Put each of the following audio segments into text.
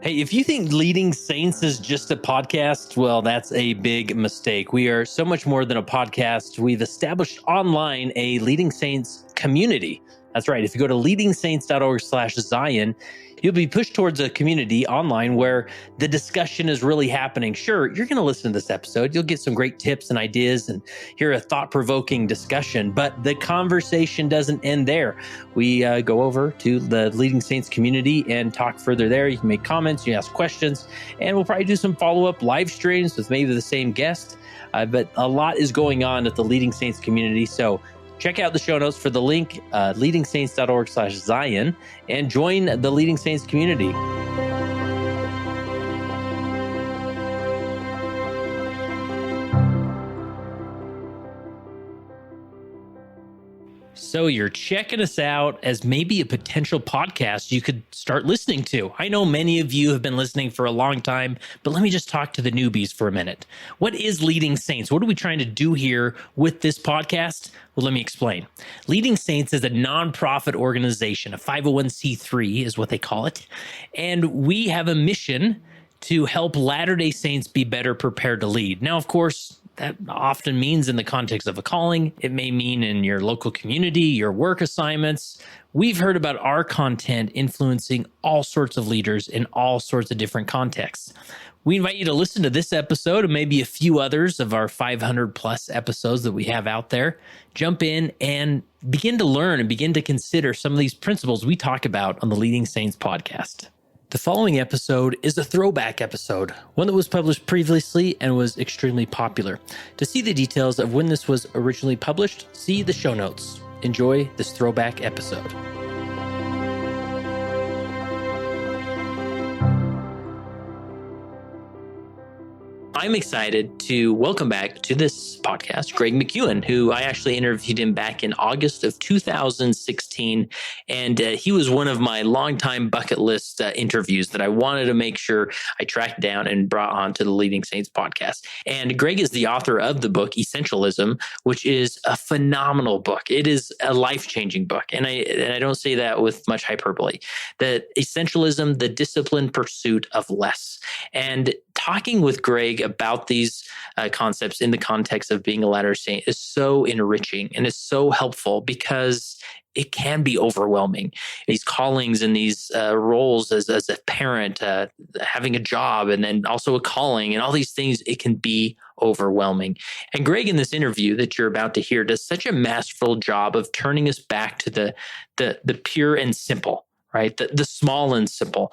Hey, if you think Leading Saints is just a podcast, well, that's a big mistake. We are so much more than a podcast. We've established online a Leading Saints community. That's right. If you go to leadingsaints.org/Zion, you'll be pushed towards a community online where the discussion is really happening. Sure, you're going to listen to this episode. You'll get some great tips and ideas and hear a thought-provoking discussion, but the conversation doesn't end there. We go over to the Leading Saints community and talk further there. You can make comments, you ask questions, and we'll probably do some follow-up live streams with maybe the same guest. But a lot is going on at the Leading Saints community, so check out the show notes for the link, leadingsaints.org/Zion, and join the Leading Saints community. So you're checking us out as maybe a potential podcast you could start listening to. I know many of you have been listening for a long time, but let me just talk to the newbies for a minute. What is Leading Saints? What are we trying to do here with this podcast? Well, let me explain. Leading Saints is a nonprofit organization, a 501c3 is what they call it. And we have a mission to help Latter-day Saints be better prepared to lead. Now, of course, that often means in the context of a calling. It may mean in your local community, your work assignments. We've heard about our content influencing all sorts of leaders in all sorts of different contexts. We invite you to listen to this episode and maybe a few others of our 500 plus episodes that we have out there. Jump in and begin to learn and begin to consider some of these principles we talk about on the Leading Saints podcast. The following episode is a throwback episode, one that was published previously and was extremely popular. To see the details of when this was originally published, see the show notes. Enjoy this throwback episode. I'm excited to welcome back to this podcast, Greg McKeown, who I actually interviewed him back in August of 2016. And he was one of my longtime bucket list interviews that I wanted to make sure I tracked down and brought on to the Leading Saints podcast. And Greg is the author of the book, Essentialism, which is a phenomenal book. It is a life-changing book. And I don't say that with much hyperbole. That Essentialism, the disciplined pursuit of less. And talking with Greg about these concepts in the context of being a Latter-day Saint is so enriching and is so helpful because it can be overwhelming. These callings and these roles as a parent, having a job, and then also a calling and all these things, it can be overwhelming. And Greg, in this interview that you're about to hear, does such a masterful job of turning us back to the pure and simple. Right? The small and simple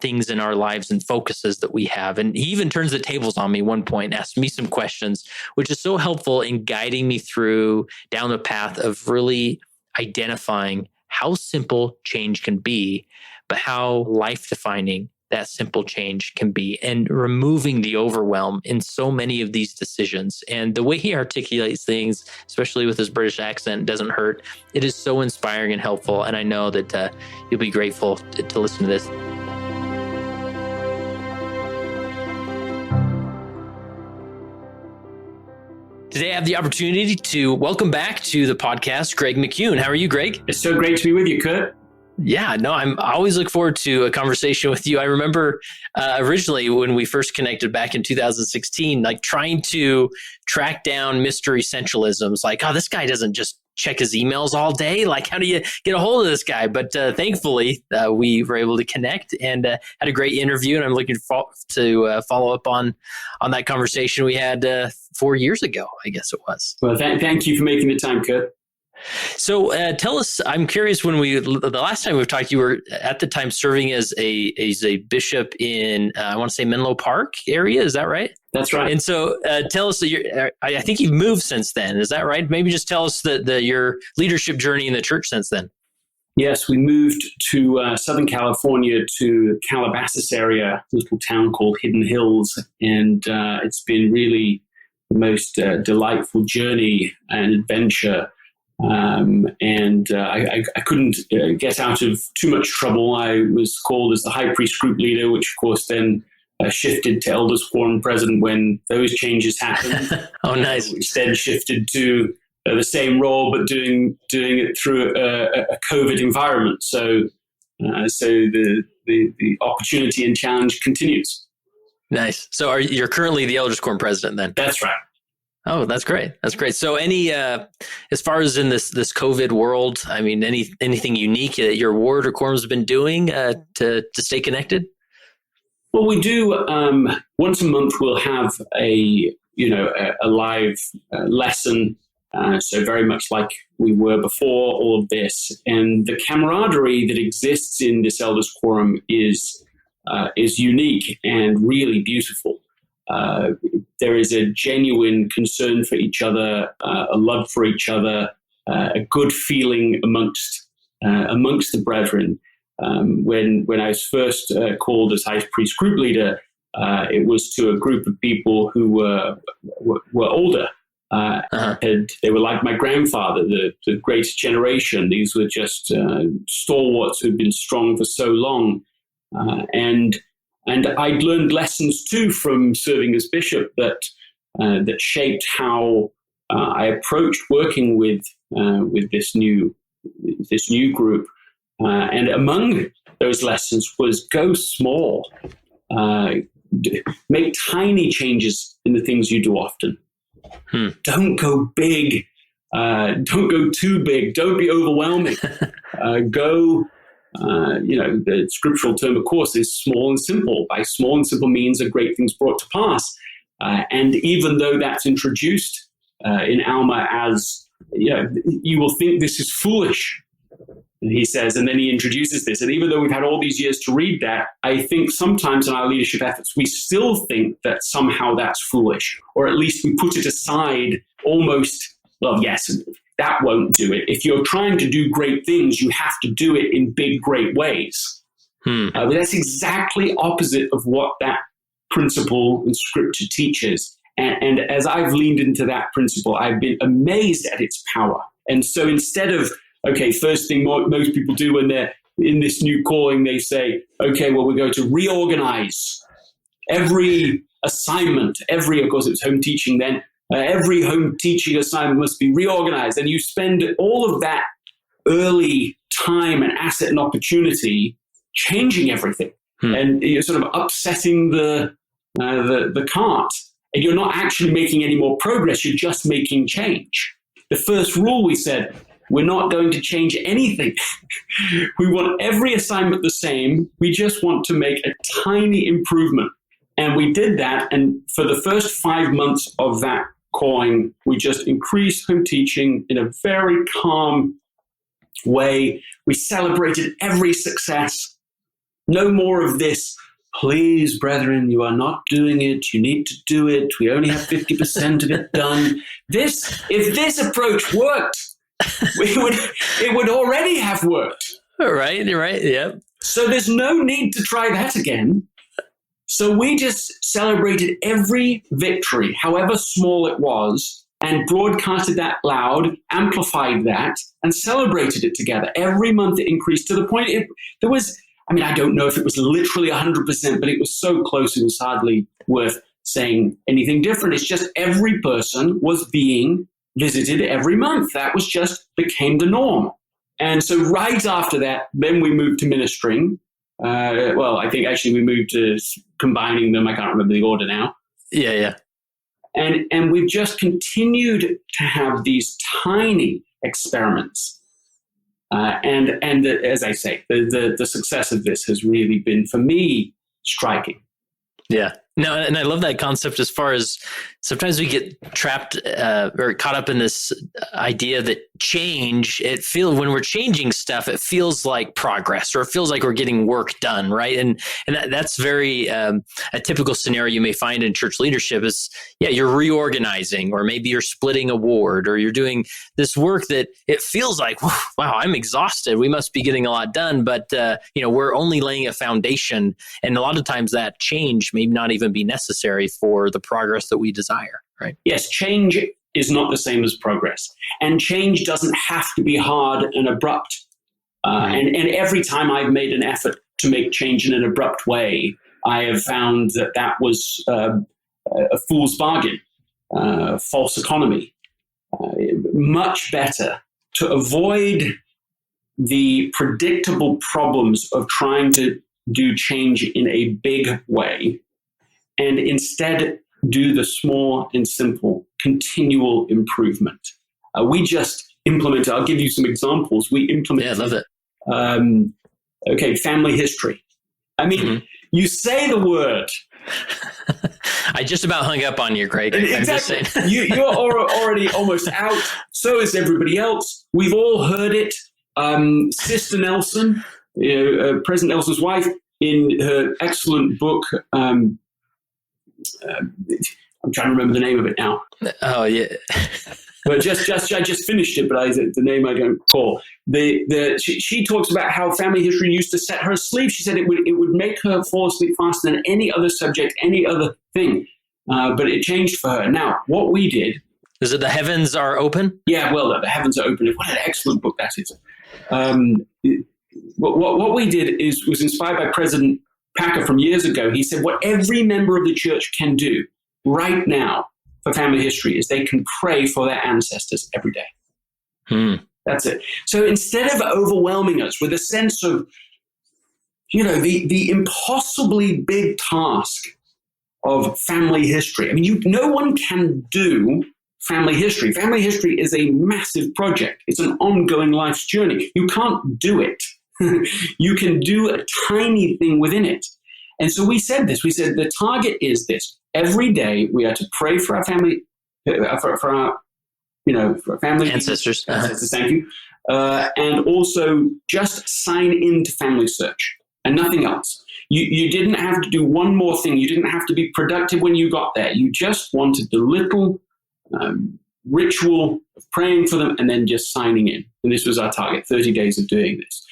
things in our lives and focuses that we have. And he even turns the tables on me one point, asks me some questions, which is so helpful in guiding me through down the path of really identifying how simple change can be, but how life-defining that simple change can be, and removing the overwhelm in so many of these decisions. And the way he articulates things, especially with his British accent, doesn't hurt. It is so inspiring and helpful. And I know that you'll be grateful to listen to this. Today, I have the opportunity to welcome back to the podcast, Greg McKeown. How are you, Greg? It's so great to be with you, Kurt. Yeah, no, I always look forward to a conversation with you. I remember originally when we first connected back in 2016, like trying to track down Mr. Essentialisms, like, oh, this guy doesn't just check his emails all day. Like, how do you get a hold of this guy? But thankfully, we were able to connect and had a great interview. And I'm looking to follow up on that conversation we had 4 years ago, I guess it was. Well, thank you for making the time, Kurt. So tell us, I'm curious, the last time we've talked, you were at the time serving as a bishop in, I want to say Menlo Park area. Is that right? That's right. And so tell us, I think you've moved since then. Is that right? Maybe just tell us your leadership journey in the church since then. Yes, we moved to Southern California, to Calabasas area, a little town called Hidden Hills. And it's been really the most delightful journey and adventure. I couldn't get out of too much trouble. I was called as the high priest group leader, which of course then shifted to elders quorum president when those changes happened. Oh, nice. Which then shifted to the same role, but doing it through a COVID environment. So So the opportunity and challenge continues. Nice. So you're currently the Elders Quorum president then? That's right. Oh, that's great. That's great. So as far as in this COVID world, I mean, anything unique that your ward or quorum has been doing to stay connected? Well, we do once a month. We'll have a live lesson. So very much like we were before all of this, and the camaraderie that exists in this Elders Quorum is unique and really beautiful. There is a genuine concern for each other, a love for each other, a good feeling amongst the brethren. When I was first called as high priest group leader, it was to a group of people who were older. And they were like my grandfather, the greatest generation. These were just stalwarts who'd been strong for so long. And I'd learned lessons too from serving as bishop that shaped how I approached working with this new group. And among those lessons was go small, make tiny changes in the things you do often. Don't go big. Don't go too big. Don't be overwhelming. The scriptural term, of course, is small and simple. By small and simple means are great things brought to pass. And even though that's introduced in Alma as, you will think this is foolish, he says, and then he introduces this. And even though we've had all these years to read that, I think sometimes in our leadership efforts, we still think that somehow that's foolish, or at least we put it aside almost, well, yes, that won't do it. If you're trying to do great things, you have to do it in big, great ways. But that's exactly opposite of what that principle in Scripture teaches. And as I've leaned into that principle, I've been amazed at its power. And so instead of, okay, first thing most people do when they're in this new calling, they say, okay, well, we're going to reorganize every assignment, of course, it was home teaching then, every home teaching assignment must be reorganized. And you spend all of that early time and asset and opportunity changing everything. And you're sort of upsetting the cart. And you're not actually making any more progress. You're just making change. The first rule we said, we're not going to change anything. We want every assignment the same. We just want to make a tiny improvement. And we did that. And for the first 5 months of that calling, we just increased home teaching in a very calm way. We celebrated every success. No more of this, please, brethren, you are not doing it. You need to do it. We only have 50% of it done. If this approach worked, it would already have worked. All right, you're right, yeah. So there's no need to try that again. So we just celebrated every victory, however small it was, and broadcasted that loud, amplified that, and celebrated it together. Every month it increased to the point there was, I don't know if it was literally 100%, but it was so close it was hardly worth saying anything different. It's just every person was being visited every month. That was just became the norm. And so right after that, then we moved to ministering. I think actually we moved to combining them. I can't remember the order now. Yeah. And we've just continued to have these tiny experiments. And as I say, the success of this has really been, for me, striking. Yeah. No, and I love that concept as far as sometimes we get trapped or caught up in this idea that change, when we're changing stuff, it feels like progress, or it feels like we're getting work done, right? And that's very a typical scenario you may find in church leadership is, you're reorganizing, or maybe you're splitting a ward, or you're doing this work that it feels like, wow, I'm exhausted. We must be getting a lot done, but we're only laying a foundation, and a lot of times that change may not even be necessary for the progress that we desire, right? Yes, change is not the same as progress. And change doesn't have to be hard and abrupt. And every time I've made an effort to make change in an abrupt way, I have found that was a fool's bargain, false economy. Much better to avoid the predictable problems of trying to do change in a big way and instead do the small and simple continual improvement. We just implemented, I'll give you some examples. We implemented, I love it. Family history. I mean, you say the word. I just about hung up on you, Greg. Exactly. I'm just saying. You're already almost out. So is everybody else. We've all heard it. Sister Nelson, President Nelson's wife, in her excellent book, I'm trying to remember the name of it now. Oh, yeah. But I just finished it, but the name I don't recall. She talks about how family history used to set her asleep. She said it would make her fall asleep faster than any other subject, any other thing. But it changed for her. Now, what we did. Is it The Heavens Are Open? Yeah, well, The Heavens Are Open. What an excellent book that is. What we did was inspired by President Packer from years ago. He said what every member of the church can do right now for family history is they can pray for their ancestors every day. That's it. So instead of overwhelming us with a sense of, the impossibly big task of family history. I mean, no one can do family history. Family history is a massive project. It's an ongoing life's journey. You can't do it. You can do a tiny thing within it. And so we said this. We said the target is this. Every day we are to pray for our family, for our family ancestors. Ancestors, thank you. And also just sign into Family Search and nothing else. You didn't have to do one more thing. You didn't have to be productive when you got there. You just wanted the little ritual of praying for them and then just signing in. And this was our target, 30 days of doing this.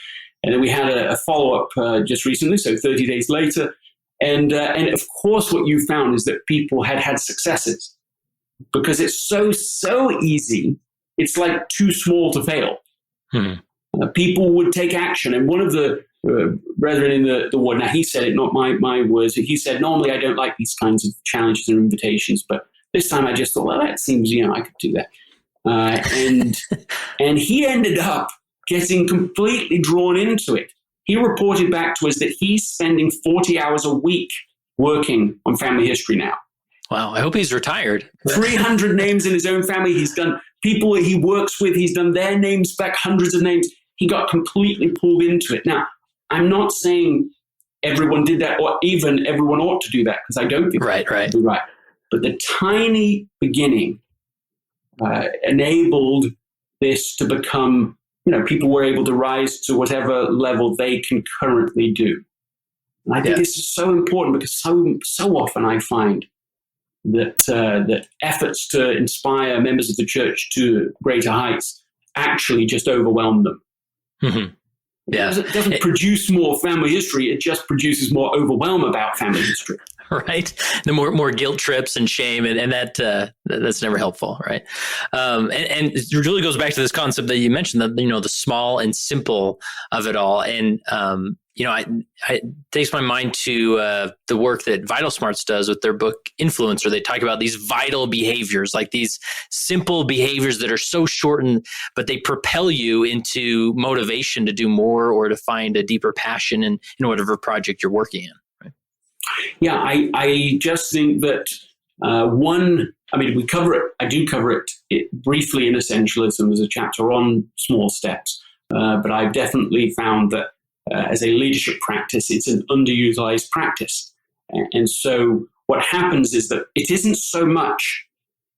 And then we had a follow-up just recently, so 30 days later. And of course, what you found is that people had successes because it's so easy. It's like too small to fail. People would take action. And one of the brethren in the ward, now he said it, not my words, he said, normally I don't like these kinds of challenges and invitations, but this time I just thought, well, that seems, I could do that. And he ended up getting completely drawn into it. He reported back to us that he's spending 40 hours a week working on family history now. Wow, I hope he's retired. 300 names in his own family. He's done people he works with. He's done their names back, hundreds of names. He got completely pulled into it. Now, I'm not saying everyone did that or even everyone ought to do that because I don't think right. But the tiny beginning enabled this to become, people were able to rise to whatever level they can currently do. And I think this is so important because so often I find that efforts to inspire members of the church to greater heights actually just overwhelm them. Yeah. It doesn't produce more family history. It just produces more overwhelm about family history. Right. The more guilt trips and shame and that's never helpful. Right. And it really goes back to this concept that you mentioned that, the small and simple of it all. And, it takes my mind to the work that Vital Smarts does with their book Influencer. They talk about these vital behaviors, like these simple behaviors that are so shortened, but they propel you into motivation to do more or to find a deeper passion in whatever project you're working in. Right? Yeah, I just think that we cover it. I do cover it briefly in Essentialism as a chapter on small steps, but I've definitely found that as a leadership practice, it's an underutilized practice. And so what happens is that it isn't so much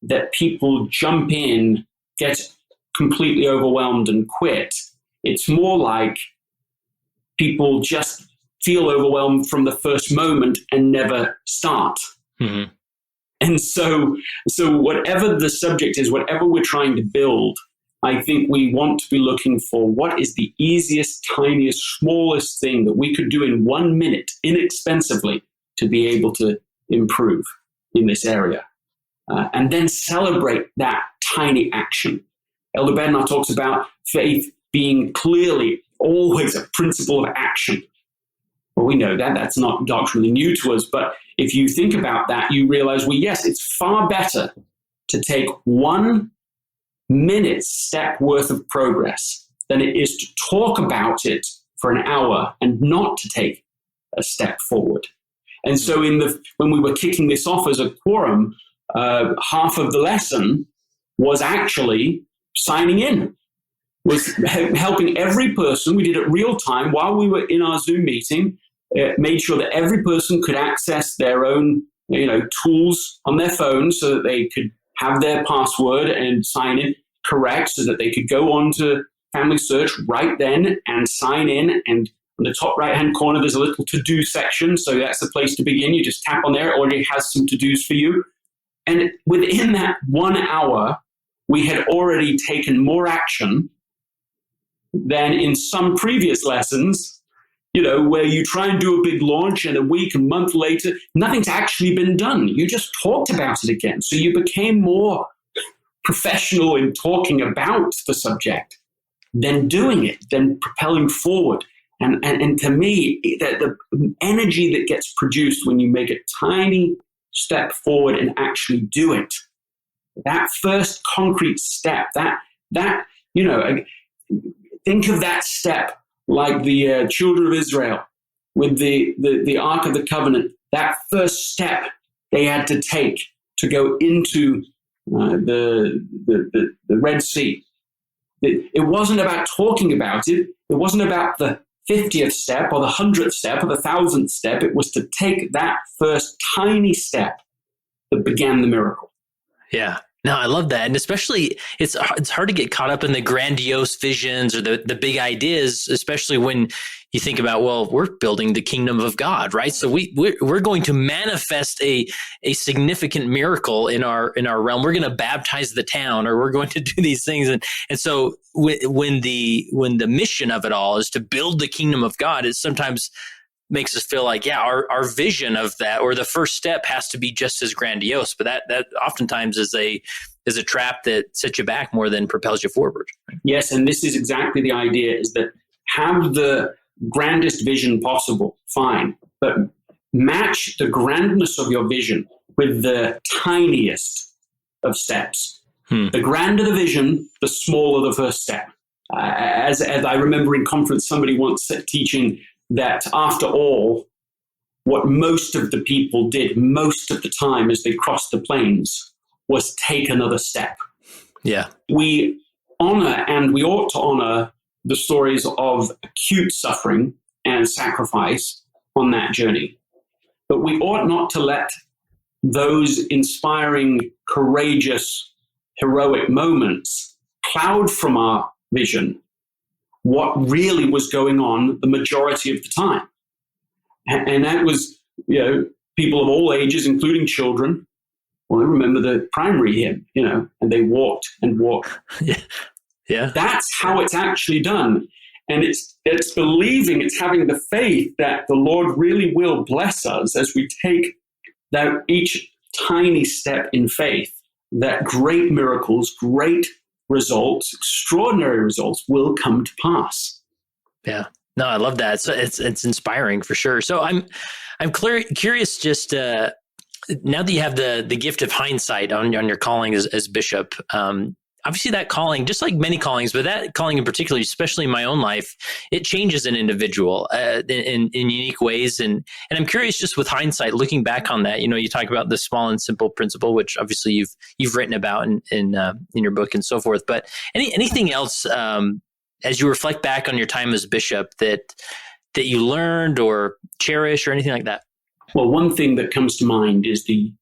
that people jump in, get completely overwhelmed and quit. It's more like people just feel overwhelmed from the first moment and never start. And so whatever the subject is, whatever we're trying to build, I think we want to be looking for what is the easiest, tiniest, smallest thing that we could do in 1 minute, inexpensively, to be able to improve in this area. And then celebrate that tiny action. Elder Bednar talks about faith being clearly always a principle of action. Well, we know that. That's not doctrinally new to us. But if you think about that, you realize, well, yes, it's far better to take 1 minute's step worth of progress than it is to talk about it for an hour and not to take a step forward. And so when we were kicking this off as a quorum, half of the lesson was actually signing in, was helping every person. We did it real time while we were in our Zoom meeting, made sure that every person could access their own tools on their phone so that they could have their password and sign in correct, so that they could go on to Family Search right then and sign in. And on the top right-hand corner, there's a little to-do section. So that's the place to begin. You just tap on there. It already has some to-dos for you. And within that 1 hour, we had already taken more action than in some previous lessons, where you try and do a big launch and a week, a month later, nothing's actually been done. You just talked about it again. So you became more professional in talking about the subject than doing it, than propelling forward. And to me, the energy that gets produced when you make a tiny step forward and actually do it, that first concrete step, think of that step like the children of Israel with the Ark of the Covenant. That first step they had to take to go into the Red Sea. It wasn't about talking about it. It wasn't about the 50th step or the 100th step or the 1,000th step. It was to take that first tiny step that began the miracle. Yeah. No, I love that. And especially it's hard to get caught up in the grandiose visions or the big ideas, especially when you think about, well, we're building the kingdom of God, right? So we're going to manifest a significant miracle in our realm. We're going to baptize the town, or we're going to do these things. And so when the mission of it all is to build the kingdom of God, it sometimes makes us feel like, yeah, our vision of that, or the first step, has to be just as grandiose. But that oftentimes is a trap that sets you back more than propels you forward. Yes, and this is exactly the idea: is that have the grandest vision possible, fine, but match the grandness of your vision with the tiniest of steps. The grander the vision, the smaller the first step. As I remember in conference, somebody once said, teaching that after all, what most of the people did most of the time as they crossed the plains was take another step. Yeah. We honor, and we ought to honor, the stories of acute suffering and sacrifice on that journey. But we ought not to let those inspiring, courageous, heroic moments cloud from our vision what really was going on the majority of the time. And that was, people of all ages, including children. Well, I remember the primary hymn, and they walked and walked. Yeah. That's how it's actually done. And it's believing, it's having the faith that the Lord really will bless us as we take that each tiny step in faith, that great miracles, great results, extraordinary results will come to pass. Yeah. No, I love that. So it's inspiring for sure. So I'm curious, just now that you have the gift of hindsight on your calling as bishop, obviously that calling, just like many callings, but that calling in particular, especially in my own life, it changes an individual in unique ways. And I'm curious, just with hindsight, looking back on that, you talk about the small and simple principle, which obviously you've written about in your book and so forth. But anything else as you reflect back on your time as bishop that you learned or cherish or anything like that? Well, one thing that comes to mind is the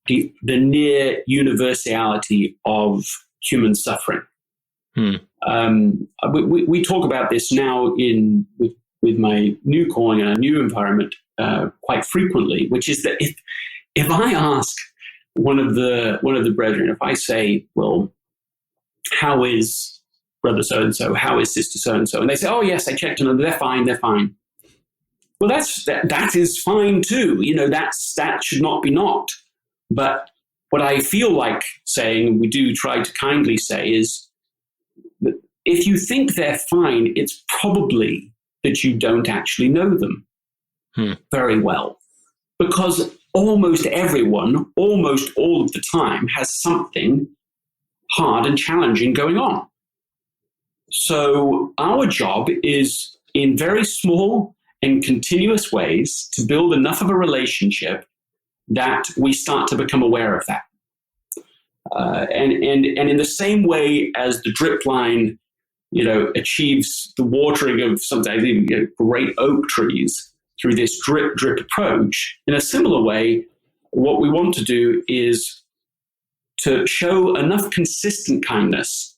near universality of human suffering. We talk about this now with my new calling and a new environment quite frequently, which is that if I ask one of the brethren, if I say, well, how is brother so and so? How is sister so and so? And they say, oh yes, I checked on them. They're fine. Well, that is fine too. That should not be knocked. But what I feel like saying, we do try to kindly say, is that if you think they're fine, it's probably that you don't actually know them very well. Because almost everyone, almost all of the time, has something hard and challenging going on. So our job is in very small and continuous ways to build enough of a relationship that we start to become aware of that. And in the same way as the drip line, achieves the watering of sometimes great oak trees through this drip approach, in a similar way, what we want to do is to show enough consistent kindness,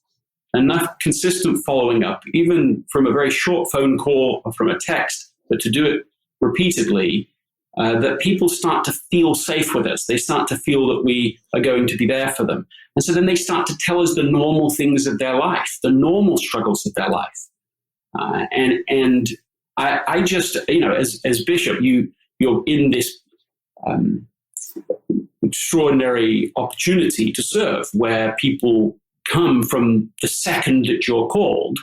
enough consistent following up, even from a very short phone call or from a text, but to do it repeatedly, that people start to feel safe with us. They start to feel that we are going to be there for them. And so then they start to tell us the normal things of their life, the normal struggles of their life. And I just, as bishop, you're in this extraordinary opportunity to serve, where people come from the second that you're called,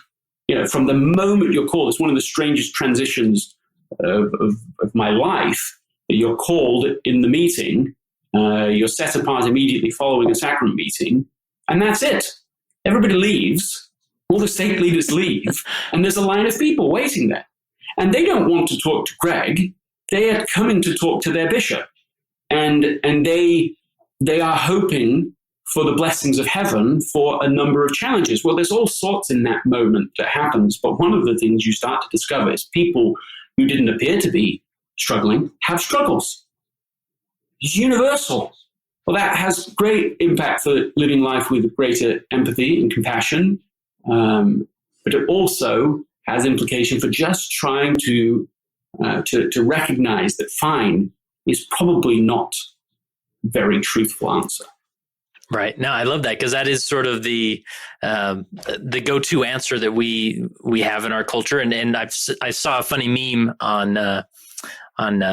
from the moment you're called. It's one of the strangest transitions of my life. You're called in the meeting, you're set apart immediately following a sacrament meeting, and that's it. Everybody leaves, all the stake leaders leave, and there's a line of people waiting there. And they don't want to talk to Greg, they are coming to talk to their bishop. And they are hoping for the blessings of heaven for a number of challenges. Well, there's all sorts in that moment that happens, but one of the things you start to discover is people who didn't appear to be struggling have struggles. It's universal. Well, that has great impact for living life with greater empathy and compassion, but it also has implication for just trying to recognize that fine is probably not a very truthful answer. Right. No, I love that, because that is sort of the go-to answer that we have in our culture. And I saw a funny meme on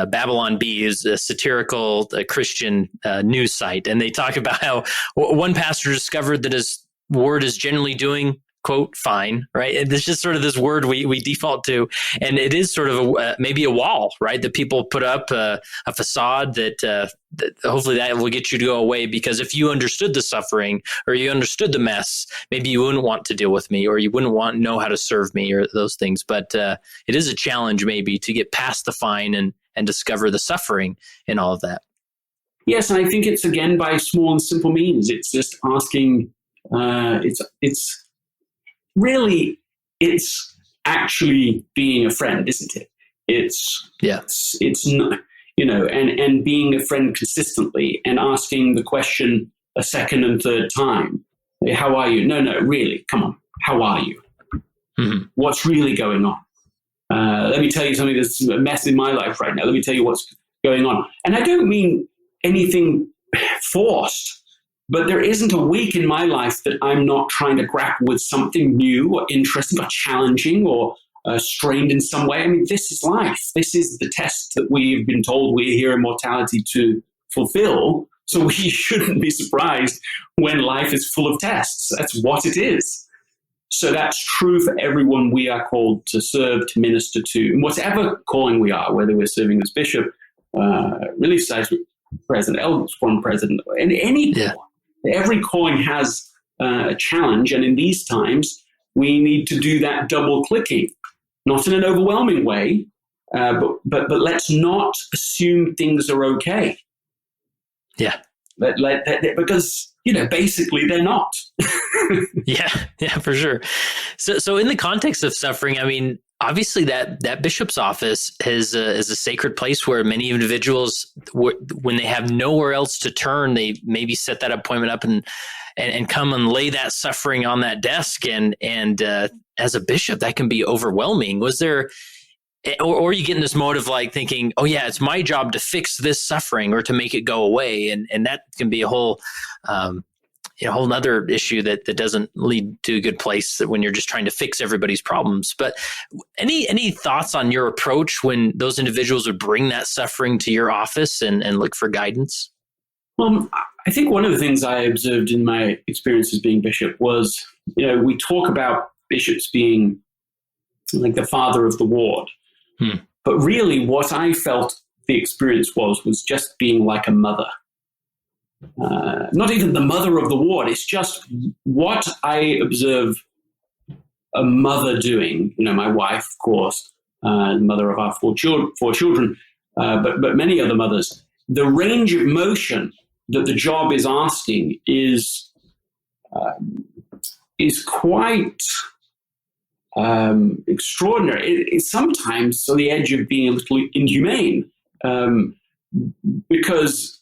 Babylon Bee, is a satirical Christian news site, and they talk about how one pastor discovered that his ward is generally doing, quote, fine, right? And it's just sort of this word we default to. And it is sort of maybe a wall, right? That people put up a facade that hopefully that will get you to go away, because if you understood the suffering or you understood the mess, maybe you wouldn't want to deal with me, or you wouldn't know how to serve me, or those things. But it is a challenge maybe to get past the fine and discover the suffering in all of that. Yes, and I think it's, again, by small and simple means. It's just asking, it's actually being a friend, isn't it? It's not, and being a friend consistently and asking the question a second and third time. Hey, how are you? No, really, come on. How are you? Mm-hmm. What's really going on? Let me tell you something that's a mess in my life right now. Let me tell you what's going on. And I don't mean anything forced, but there isn't a week in my life that I'm not trying to grapple with something new or interesting or challenging or strained in some way. I mean, this is life. This is the test that we've been told we're here in mortality to fulfill. So we shouldn't be surprised when life is full of tests. That's what it is. So that's true for everyone we are called to serve, to minister to, and whatever calling we are, whether we're serving as bishop, relief society president, elders quorum president, and any calling. Every calling has a challenge, and in these times, we need to do that double clicking, not in an overwhelming way, but let's not assume things are okay. Yeah, because basically they're not. yeah, for sure. So in the context of suffering, I mean, obviously that bishop's office is a sacred place where many individuals, when they have nowhere else to turn, they maybe set that appointment up and come and lay that suffering on that desk. And as a bishop, that can be overwhelming. Was there, or you get in this mode of like thinking, oh yeah, it's my job to fix this suffering or to make it go away. And that can be a whole nother issue that doesn't lead to a good place when you're just trying to fix everybody's problems. But any thoughts on your approach when those individuals would bring that suffering to your office and look for guidance? Well, I think one of the things I observed in my experience as being bishop was, we talk about bishops being like the father of the ward. But really what I felt the experience was just being like a mother. Not even the mother of the ward. It's just what I observe a mother doing? My wife, of course, mother of our four children, but many other mothers. The range of motion that the job is asking is quite extraordinary. It's sometimes on the edge of being a little inhumane, because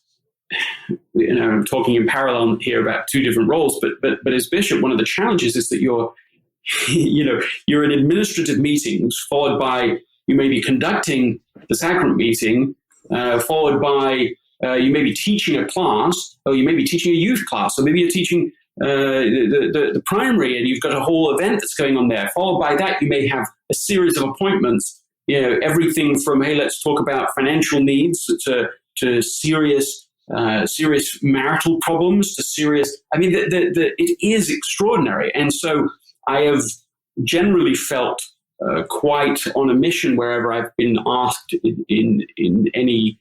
I'm talking in parallel here about two different roles. But as bishop, one of the challenges is that you're in administrative meetings, followed by you may be conducting the sacrament meeting, followed by you may be teaching a class, or you may be teaching a youth class, or maybe you're teaching the primary, and you've got a whole event that's going on there. Followed by that, you may have a series of appointments. Everything from, hey, let's talk about financial needs to serious marital problems to serious. I mean, it is extraordinary, and so I have generally felt quite on a mission wherever I've been asked in any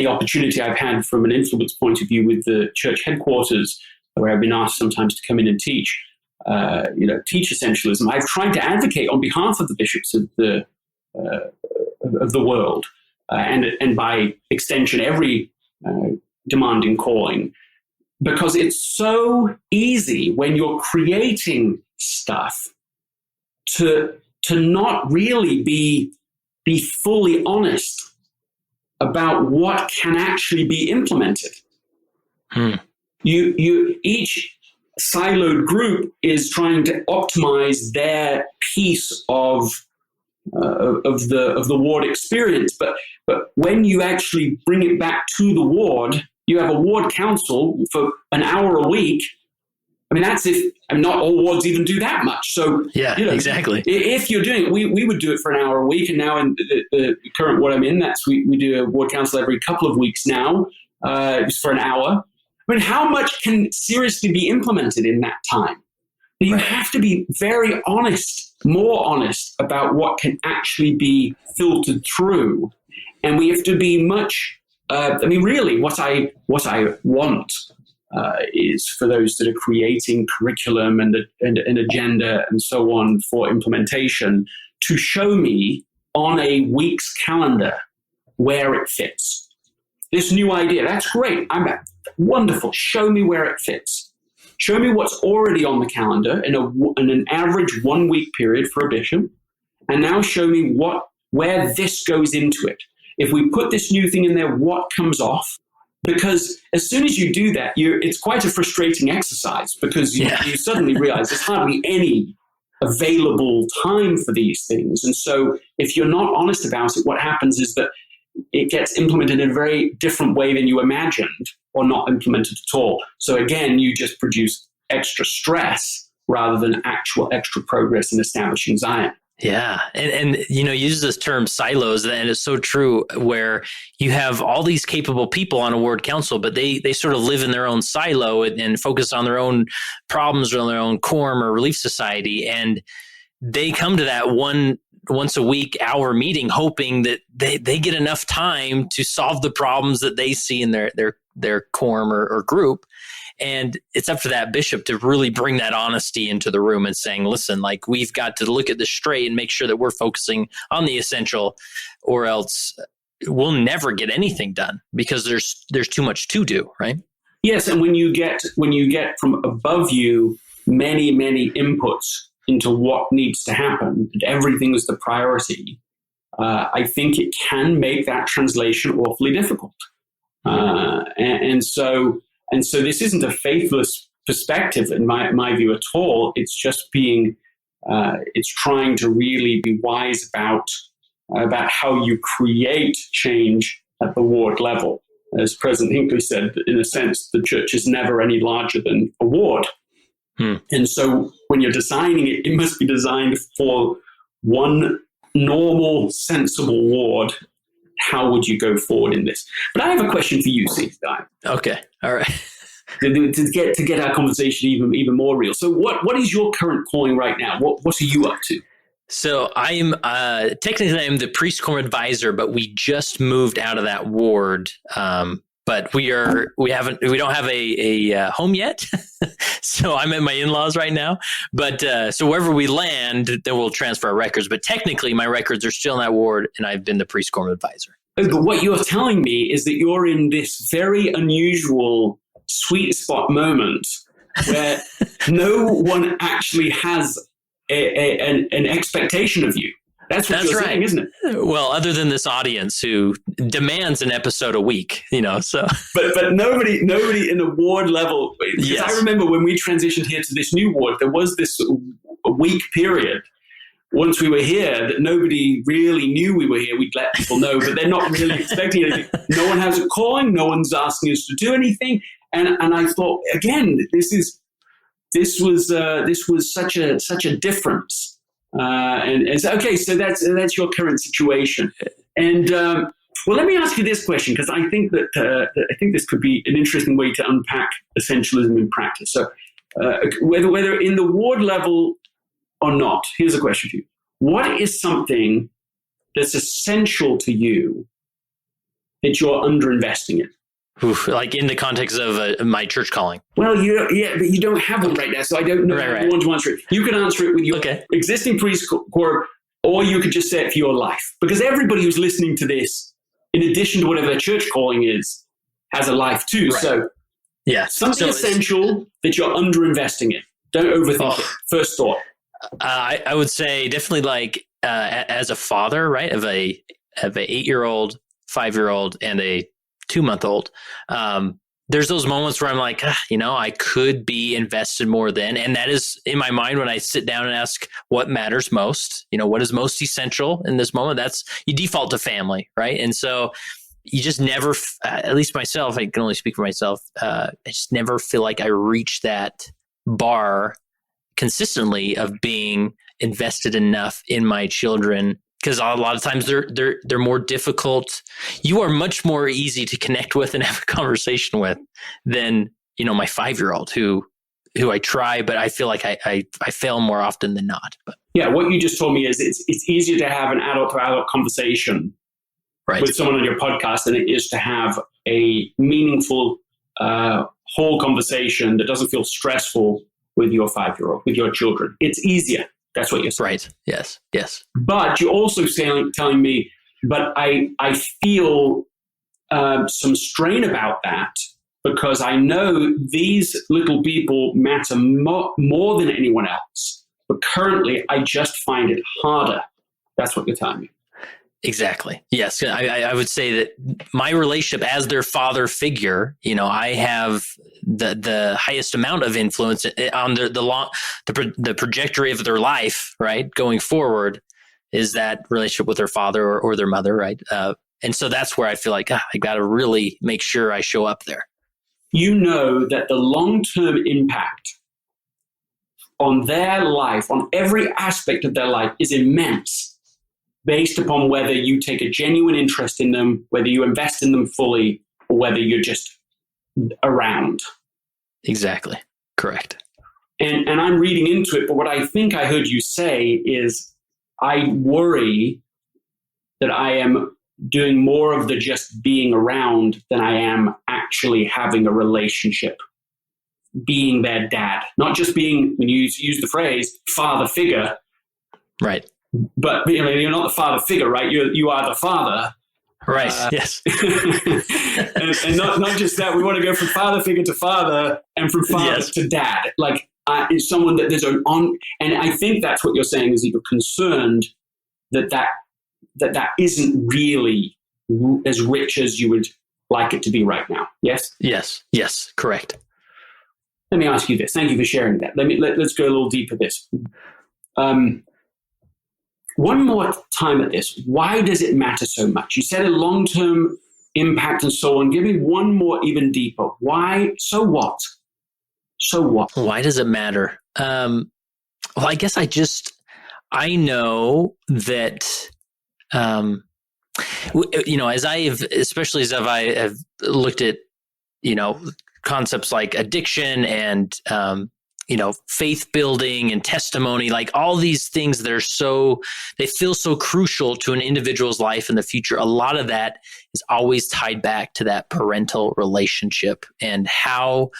opportunity I've had from an influence point of view with the church headquarters, where I've been asked sometimes to come in and teach essentialism. I've tried to advocate on behalf of the bishops of the world, and by extension, every demanding calling, because it's so easy when you're creating stuff to not really be fully honest about what can actually be implemented. Each siloed group is trying to optimize their piece of the ward experience, but when you actually bring it back to the ward, you have a ward council for an hour a week. I mean, that's if not all wards even do that much. So yeah, exactly. If you're doing it, we would do it for an hour a week, and now in the current ward I'm in, we do a ward council every couple of weeks now, just for an hour. I mean, how much can seriously be implemented in that time? You have to be very honest, more honest about what can actually be filtered through. And we have to be much, really what I want is for those that are creating curriculum and an agenda and so on for implementation to show me on a week's calendar where it fits. This new idea, that's great. Wonderful. Show me where it fits. Show me what's already on the calendar in an average 1 week period for a bishop, and now show me where this goes into it. If we put this new thing in there, what comes off? Because as soon as you do that, it's quite a frustrating exercise, because you suddenly realize there's hardly any available time for these things. And so if you're not honest about it, what happens is that it gets implemented in a very different way than you imagined, or not implemented at all. So again, you just produce extra stress rather than actual extra progress in establishing Zion. Yeah. And you use this term silos, and it's so true, where you have all these capable people on a ward council, but they sort of live in their own silo and focus on their own problems or on their own quorum or relief society. And they come to that once a week hour meeting hoping that they get enough time to solve the problems that they see in their quorum or group. And it's up to that bishop to really bring that honesty into the room and saying, listen, we've got to look at this straight and make sure that we're focusing on the essential, or else we'll never get anything done, because there's too much to do, right? Yes, and when you get from above you many inputs into what needs to happen, and everything is the priority, I think it can make that translation awfully difficult. And so this isn't a faithless perspective in my view at all. It's just it's trying to really be wise about how you create change at the ward level. As President Hinckley said, in a sense, the church is never any larger than a ward. And so when you're designing it, it must be designed for one normal, sensible ward. How would you go forward in this? But I have a question for you, Steve. Okay. All right. to get our conversation even more real. So what is your current calling right now? What are you up to? So I'm technically I'm the priest quorum advisor, but we just moved out of that ward but we don't have a home yet. So I'm at my in-laws right now, but so wherever we land, then we'll transfer our records. But technically my records are still in that ward, and I've been the priest-quorum advisor. But what you're telling me is that you're in this very unusual sweet spot moment where no one actually has an expectation of you. That's you're right. saying, isn't it? Well, other than this audience who demands an episode a week, so. But nobody in the ward level. Yes. I remember when we transitioned here to this new ward, there was this week period once we were here that nobody really knew we were here. We'd let people know, but they're not really expecting anything. No one has a calling. No one's asking us to do anything. And I thought, again, this was such a difference. And so, okay, so that's your current situation. And well, let me ask you this question, because I think this could be an interesting way to unpack essentialism in practice. So whether in the ward level or not, here's a question for you. What is something that's essential to you that you're underinvesting in? Oof, like in the context of my church calling. Well, but you don't have one right now, so I don't know how you want to answer it. You can answer it with your existing priest quorum, or you could just say it for your life. Because everybody who's listening to this, in addition to whatever their church calling is, has a life too. Right. So something essential that you're underinvesting in. Don't overthink it. First thought. I would say definitely like as a father, right, of a 8-year-old, 5-year-old, and a 2-month-old. There's those moments where I'm like, I could be invested more then. And that is in my mind when I sit down and ask what matters most, what is most essential in this moment. That's you default to family, right? And so you just never, at least myself, I can only speak for myself. I just never feel like I reach that bar consistently of being invested enough in my children. Because a lot of times they're more difficult. You are much more easy to connect with and have a conversation with than my 5-year-old who I try, but I feel like I fail more often than not. But yeah, what you just told me is it's easier to have an adult-to-adult conversation with someone on your podcast than it is to have a meaningful whole conversation that doesn't feel stressful with your 5-year-old, with your children. It's easier. That's what you're saying. Right. Yes. But you're also telling me, but I feel some strain about that because I know these little people matter more than anyone else. But currently, I just find it harder. That's what you're telling me. Exactly. Yes. I would say that my relationship as their father figure, I have the highest amount of influence on the trajectory of their life, right? Going forward is that relationship with their father or their mother, right? And so that's where I feel like I got to really make sure I show up there. You know that the long-term impact on their life, on every aspect of their life is immense. Based upon whether you take a genuine interest in them, whether you invest in them fully, or whether you're just around. Exactly. Correct. And I'm reading into it, but what I think I heard you say is I worry that I am doing more of the just being around than I am actually having a relationship, being their dad. Not just being, when you use the phrase, father figure. Right. But you're not the father figure, right? You are the father. Right. Yes. and not just that. We want to go from father figure to father and from father to dad. Like it's someone that there's an on. And I think that's what you're saying is that you're concerned that isn't really as rich as you would like it to be right now. Yes. Yes. Correct. Let me ask you this. Thank you for sharing that. Let's go a little deeper this. One more time at this. Why does it matter so much? You said a long-term impact and so on. Give me one more even deeper. Why? So what? Why does it matter? Well, I guess I know that, especially as I have looked at, concepts like addiction and faith building and testimony, like all these things that are they feel so crucial to an individual's life in the future. A lot of that is always tied back to that parental relationship and how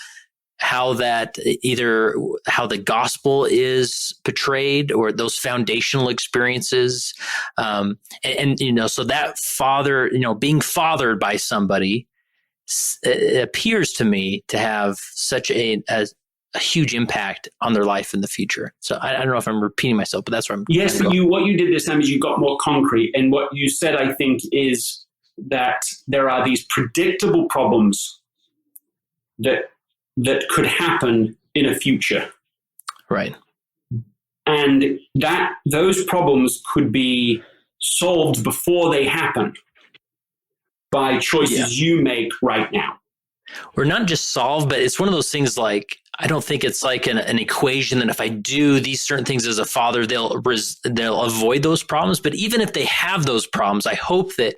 that either how the gospel is portrayed or those foundational experiences. So that father, being fathered by somebody, it appears to me to have such a huge impact on their life in the future. So I don't know if I'm repeating myself, but that's where I'm. Yes, but what you did this time is you got more concrete. And what you said, I think, is that there are these predictable problems that could happen in a future. Right. And that those problems could be solved before they happen by choices you make right now. Or not just solved, but it's one of those things like, I don't think it's like an equation that if I do these certain things as a father, they'll avoid those problems. But even if they have those problems, I hope that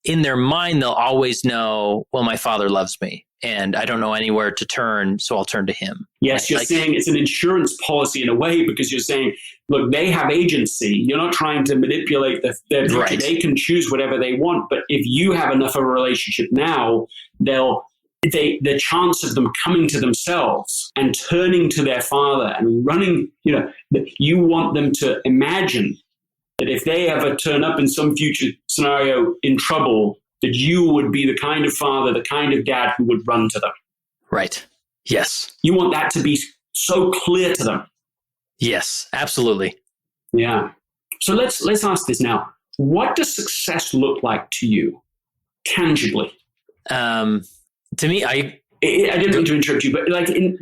in their mind, they'll always know, well, my father loves me and I don't know anywhere to turn, so I'll turn to him. Yes, you're saying it's an insurance policy in a way, because you're saying, look, they have agency. You're not trying to manipulate their future. Right. They can choose whatever they want. But if you have enough of a relationship now, the chance of them coming to themselves and turning to their father and running, you want them to imagine that if they ever turn up in some future scenario in trouble, that you would be the kind of father, the kind of dad who would run to them. Right. Yes. You want that to be so clear to them. Yes, absolutely. Yeah. So let's ask this now. What does success look like to you, tangibly? To me, I didn't mean to interrupt you, but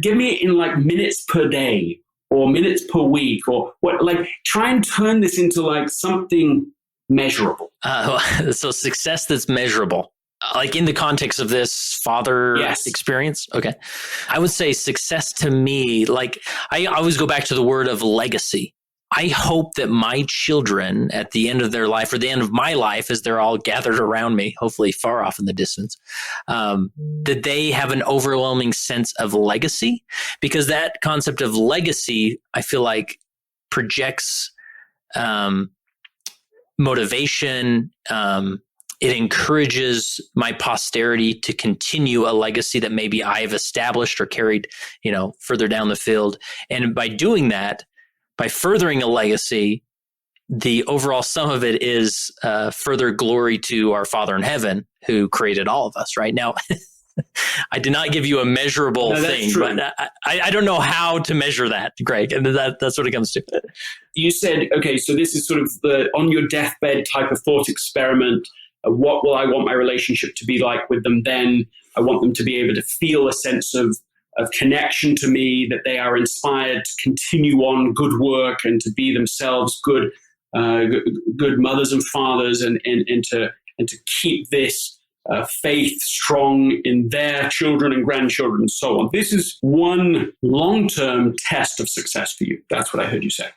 give me in minutes per day or minutes per week or what, try and turn this into something measurable. So success that's measurable, in the context of this father experience. Okay. I would say success to me, I always go back to the word of legacy. I hope that my children at the end of their life or the end of my life, as they're all gathered around me, hopefully far off in the distance, that they have an overwhelming sense of legacy, because that concept of legacy, I feel like projects motivation. It encourages my posterity to continue a legacy that maybe I've established or carried, further down the field. And by doing that, by furthering a legacy, the overall sum of it is further glory to our Father in heaven who created all of us. Right now, I did not give you a measurable thing, but I don't know how to measure that, Greg. And that's what it comes to. You said, okay, so this is sort of the on your deathbed type of thought experiment. What will I want my relationship to be like with them then? I want them to be able to feel a sense of connection to me, that they are inspired to continue on good work and to be themselves good mothers and fathers, and to keep this faith strong in their children and grandchildren and so on. This is one long-term test of success for you. That's what I heard you say.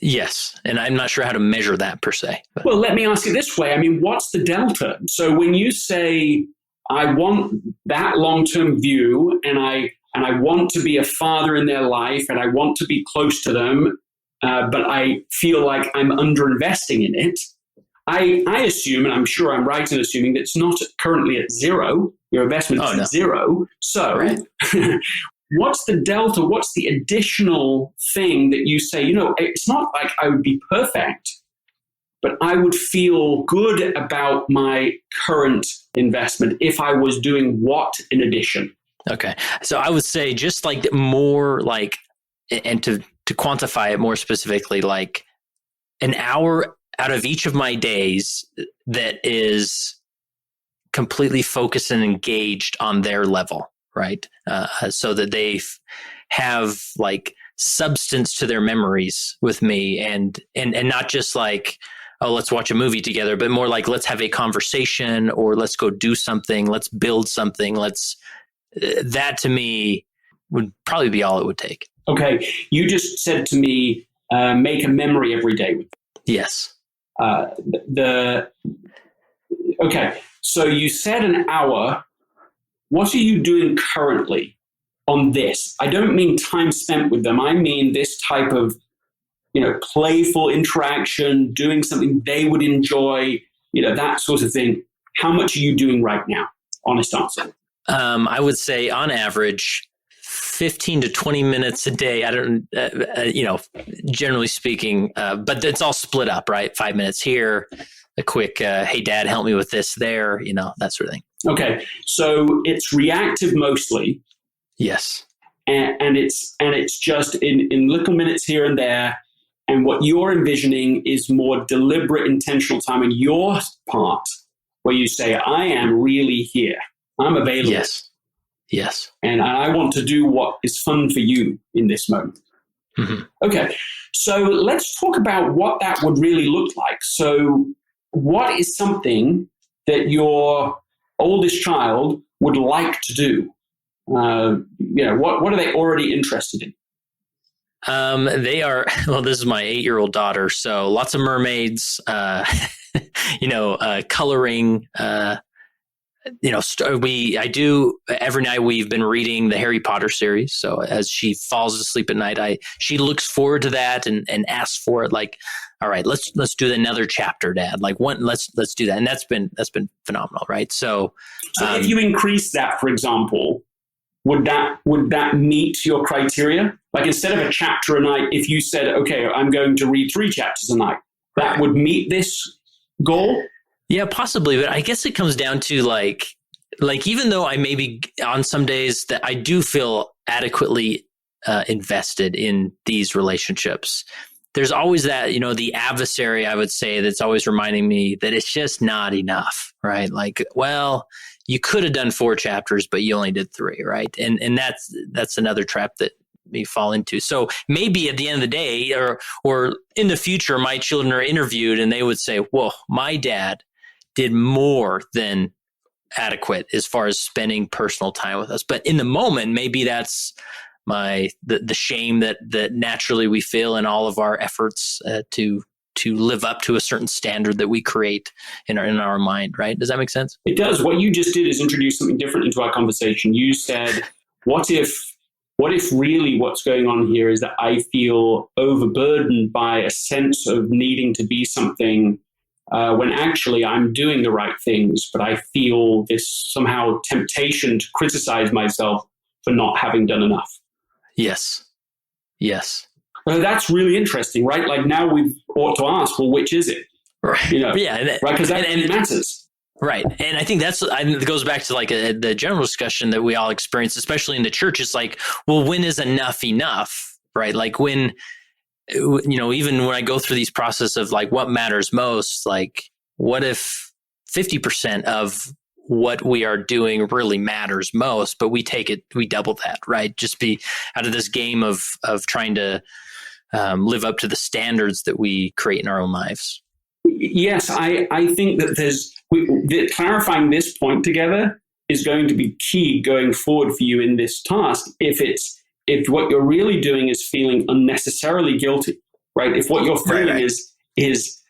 Yes. And I'm not sure how to measure that per se. But. Well, let me ask it this way. What's the delta? So when you say, I want that long-term view and I want to be a father in their life and I want to be close to them, but I feel like I'm underinvesting in it, I assume, and I'm sure I'm right in assuming, that it's not currently at zero. Your investment is at zero. So right. What's the delta? What's the additional thing that you say, it's not like I would be perfect, but I would feel good about my current investment if I was doing what in addition? Okay. So I would say just more and to quantify it more specifically, an hour out of each of my days that is completely focused and engaged on their level, right? So that they have substance to their memories with me and not just oh, let's watch a movie together, but more let's have a conversation or let's go do something. Let's build something. That to me would probably be all it would take. Okay. You just said to me, make a memory every day with them. Yes. Okay. So you said an hour. What are you doing currently on this. I don't mean time spent with them. I mean this type of, playful interaction, doing something they would enjoy, that sort of thing. How much are you doing right now? Honest answer. I would say on average, 15 to 20 minutes a day. I don't, generally speaking, but it's all split up, right? 5 minutes here, a quick, hey, Dad, help me with this there, that sort of thing. Okay. So it's reactive mostly. Yes. And it's just in little minutes here and there. And what you're envisioning is more deliberate, intentional time on your part where you say, I am really here. I'm available. Yes. And I want to do what is fun for you in this moment. Mm-hmm. Okay. So let's talk about what that would really look like. So what is something that your oldest child would like to do? What are they already interested in? They are, this is my 8-year-old daughter. So lots of mermaids, coloring, I do every night. We've been reading the Harry Potter series. So as she falls asleep at night, she looks forward to that and asks for it. Like, all right, let's do another chapter, Dad. Like let's do that. And that's been phenomenal. Right. So if you increase that, for example, would that meet your criteria? Like instead of a chapter a night, if you said, okay, I'm going to read 3 chapters a night, that would meet this goal? Yeah, possibly. But I guess it comes down to like even though I maybe on some days that I do feel adequately invested in these relationships, there's always that, the adversary, I would say, that's always reminding me that it's just not enough, right? Like, well, you could have done 4 chapters, but you only did 3, right? And that's another trap that we fall into. So maybe at the end of the day or in the future, my children are interviewed and they would say, whoa, my dad did more than adequate as far as spending personal time with us. But in the moment, maybe that's the shame that naturally we feel in all of our efforts to live up to a certain standard that we create in our mind, right? Does that make sense? It does. What you just did is introduce something different into our conversation. You said, what if really what's going on here is that I feel overburdened by a sense of needing to be something when actually I'm doing the right things, but I feel this somehow temptation to criticize myself for not having done enough. Yes. That's really interesting, right? Like now we ought to ask, well, which is it? Right. Yeah. Right. Because that matters. Right. And I think it goes back to like the general discussion that we all experience, especially in the church. It's like, well, when is enough, right? Like when, even when I go through these process of like what matters most, like what if 50% of what we are doing really matters most, but we double that, right? Just be out of this game of trying to live up to the standards that we create in our own lives. Yes, I think that clarifying this point together is going to be key going forward for you in this task. If what you're really doing is feeling unnecessarily guilty, right? If what you're feeling is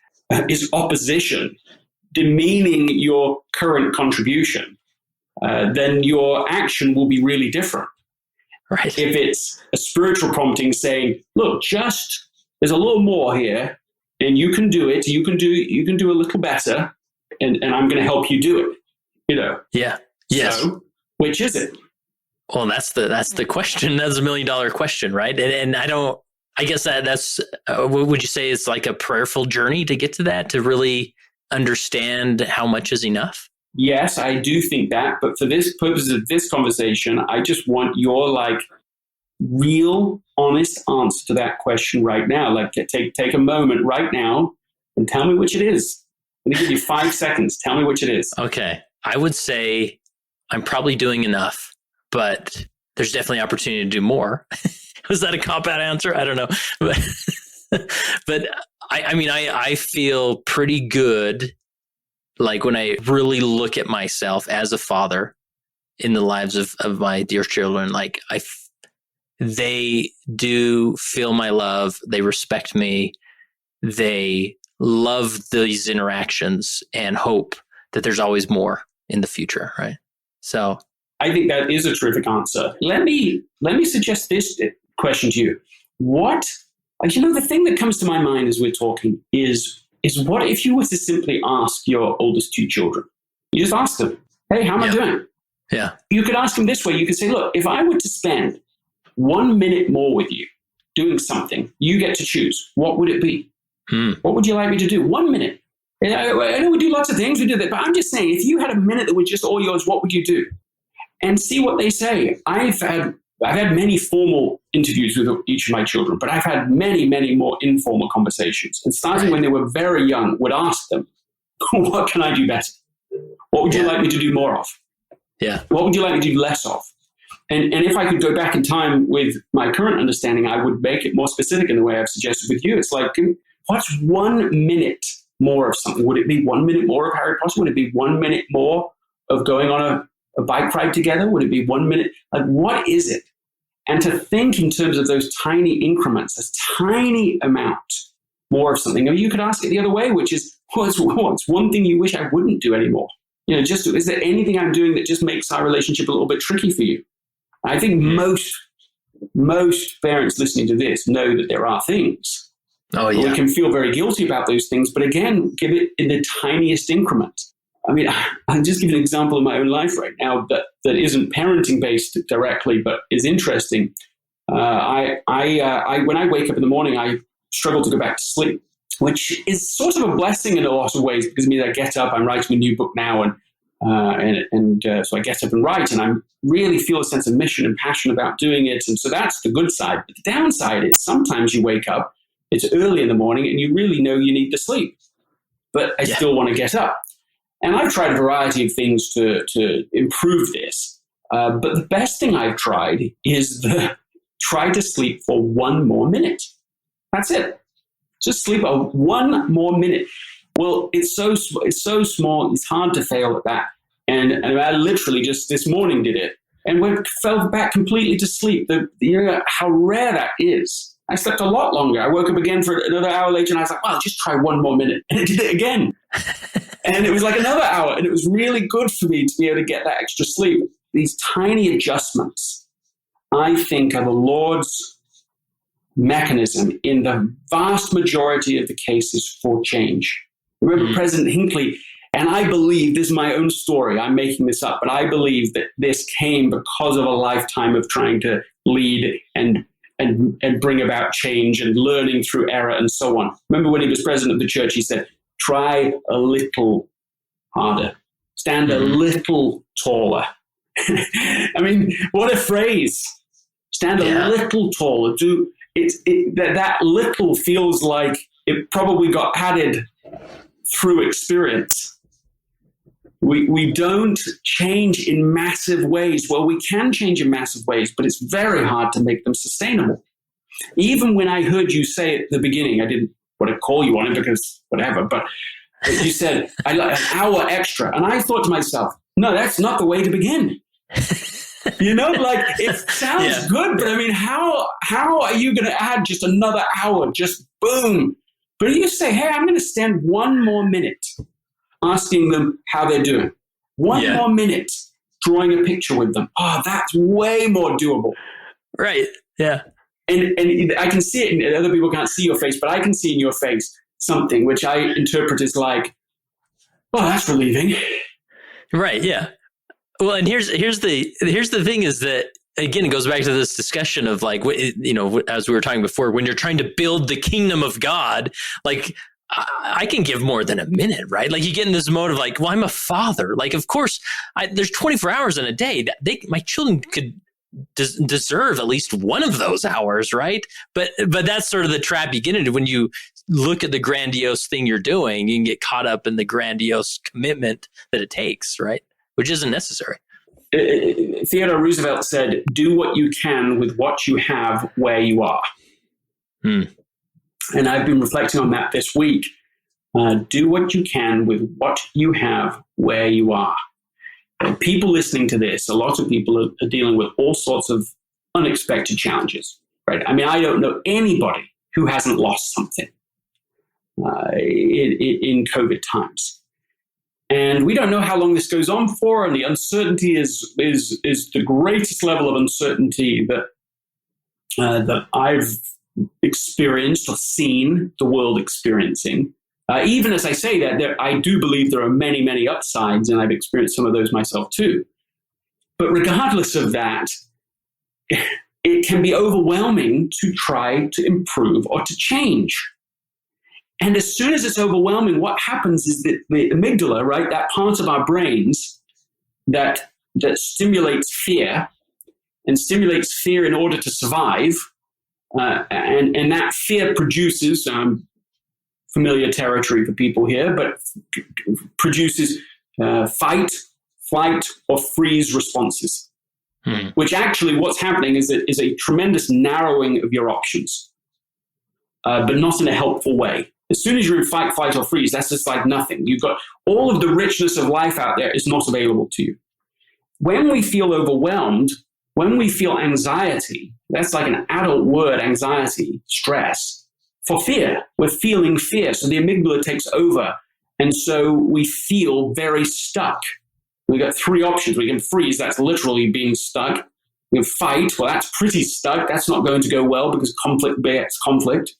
opposition, demeaning your current contribution, then your action will be really different. Right. If it's a spiritual prompting saying, look, there's a little more here, and you can do it. You can do a little better, and I'm going to help you do it. Yeah. Yes. So, which is it? Well, that's the question. That's $1 million question, right? And I guess that's would you say it's like a prayerful journey to get to that, to really understand how much is enough? Yes, I do think that. But for this purpose of this conversation, I just want your real, honest answer to that question right now. Like take a moment right now and tell me which it is. Let me give you 5 seconds. Tell me which it is. Okay. I would say I'm probably doing enough, but there's definitely opportunity to do more. Was that a cop-out answer? I don't know. But I feel pretty good, like when I really look at myself as a father in the lives of my dear children, like they do feel my love. They respect me. They love these interactions and hope that there's always more in the future, right? So I think that is a terrific answer. Let me suggest this question to you. The thing that comes to my mind as we're talking is what if you were to simply ask your oldest two children? You just ask them, hey, how am I doing? Yeah. You could ask them this way. You could say, look, if I were to spend 1 minute more with you doing something, you get to choose. What would it be? What would you like me to do? 1 minute. I know we do lots of things, we do that, but I'm just saying, if you had a minute that was just all yours, what would you do? And see what they say. I've had many formal interviews with each of my children, but I've had many, many more informal conversations. And starting when they were very young, would ask them, what can I do better? What would you like me to do more of? Yeah. What would you like me to do less of? And if I could go back in time with my current understanding, I would make it more specific in the way I've suggested with you. It's like, what's 1 minute more of something? Would it be 1 minute more of Harry Potter? Would it be 1 minute more of going on a bike ride together? Would it be 1 minute? Like, what is it? And to think in terms of those tiny increments, a tiny amount more of something. I mean, you could ask it the other way, which is, what's one thing you wish I wouldn't do anymore? Is there anything I'm doing that just makes our relationship a little bit tricky for you? I think most parents listening to this know that there are things. Oh, yeah. We can feel very guilty about those things, but again, give it in the tiniest increment. I mean, I'll just give an example of my own life right now that isn't parenting based directly, but is interesting. When I wake up in the morning, I struggle to go back to sleep, which is sort of a blessing in a lot of ways, because it means I get up, I'm writing a new book now, so I get up and write, and I really feel a sense of mission and passion about doing it. And so that's the good side. But the downside is sometimes you wake up, it's early in the morning, and you really know you need to sleep, but I still want to get up. And I've tried a variety of things to improve this. But the best thing I've tried is try to sleep for 1 more minute. That's it. Just sleep 1 more minute. Well, it's so small, it's hard to fail at that. And I literally just this morning did it and fell back completely to sleep. How rare that is. I slept a lot longer. I woke up again for another hour later, and I was like, well, just try 1 more minute. And I did it again. And it was like another hour, and it was really good for me to be able to get that extra sleep. These tiny adjustments, I think, are the Lord's mechanism in the vast majority of the cases for change. Remember President Hinckley, and I believe, this is my own story, I'm making this up, but I believe that this came because of a lifetime of trying to lead and bring about change and learning through error and so on. Remember when he was president of the church, he said, try a little harder, stand a little taller. I mean, what a phrase. Stand a little taller. That little feels like it probably got added through experience. We don't change in massive ways. Well, we can change in massive ways, but it's very hard to make them sustainable. Even when I heard you say at the beginning, I didn't want to call you on it because whatever, but you said, I like an hour extra. And I thought to myself, no, that's not the way to begin. It sounds good, but I mean, how are you going to add just another hour? Just boom. But you say, hey, I'm going to stand 1 more minute asking them how they're doing. 1 more minute drawing a picture with them. Oh, that's way more doable. Right. Yeah. And I can see it, and other people can't see your face, but I can see in your face something which I interpret as like, well, that's relieving. Right. Yeah. Well, and here's the thing is that, again, it goes back to this discussion of like, as we were talking before, when you're trying to build the kingdom of God, like I can give more than a minute, right? Like you get in this mode of like, well, I'm a father. Like, of course, there's 24 hours in a day that my children could deserve at least one of those hours, right? But that's sort of the trap you get into when you look at the grandiose thing you're doing. You can get caught up in the grandiose commitment that it takes, right? Which isn't necessary. Theodore Roosevelt said, do what you can with what you have where you are. And I've been reflecting on that this week. Do what you can with what you have where you are. And people listening to this, a lot of people are dealing with all sorts of unexpected challenges, right? I mean, I don't know anybody who hasn't lost something in COVID times. And we don't know how long this goes on for, and the uncertainty is the greatest level of uncertainty that I've experienced or seen the world experiencing. Even as I say that, I do believe there are many, many upsides, and I've experienced some of those myself too. But regardless of that, it can be overwhelming to try to improve or to change. And as soon as it's overwhelming, what happens is that the amygdala, right, that part of our brains that stimulates fear and stimulates fear in order to survive, and that fear produces familiar territory for people here, but produces fight, flight, or freeze responses. Which actually what's happening is a tremendous narrowing of your options, but not in a helpful way. As soon as you're in fight, flight, or freeze, that's just like nothing. You've got all of the richness of life out there is not available to you. When we feel overwhelmed, when we feel anxiety, that's like an adult word, anxiety, stress, for fear. We're feeling fear. So the amygdala takes over. And so we feel very stuck. We've got three options. We can freeze, that's literally being stuck. We can fight, well, that's pretty stuck. That's not going to go well because conflict begets conflict.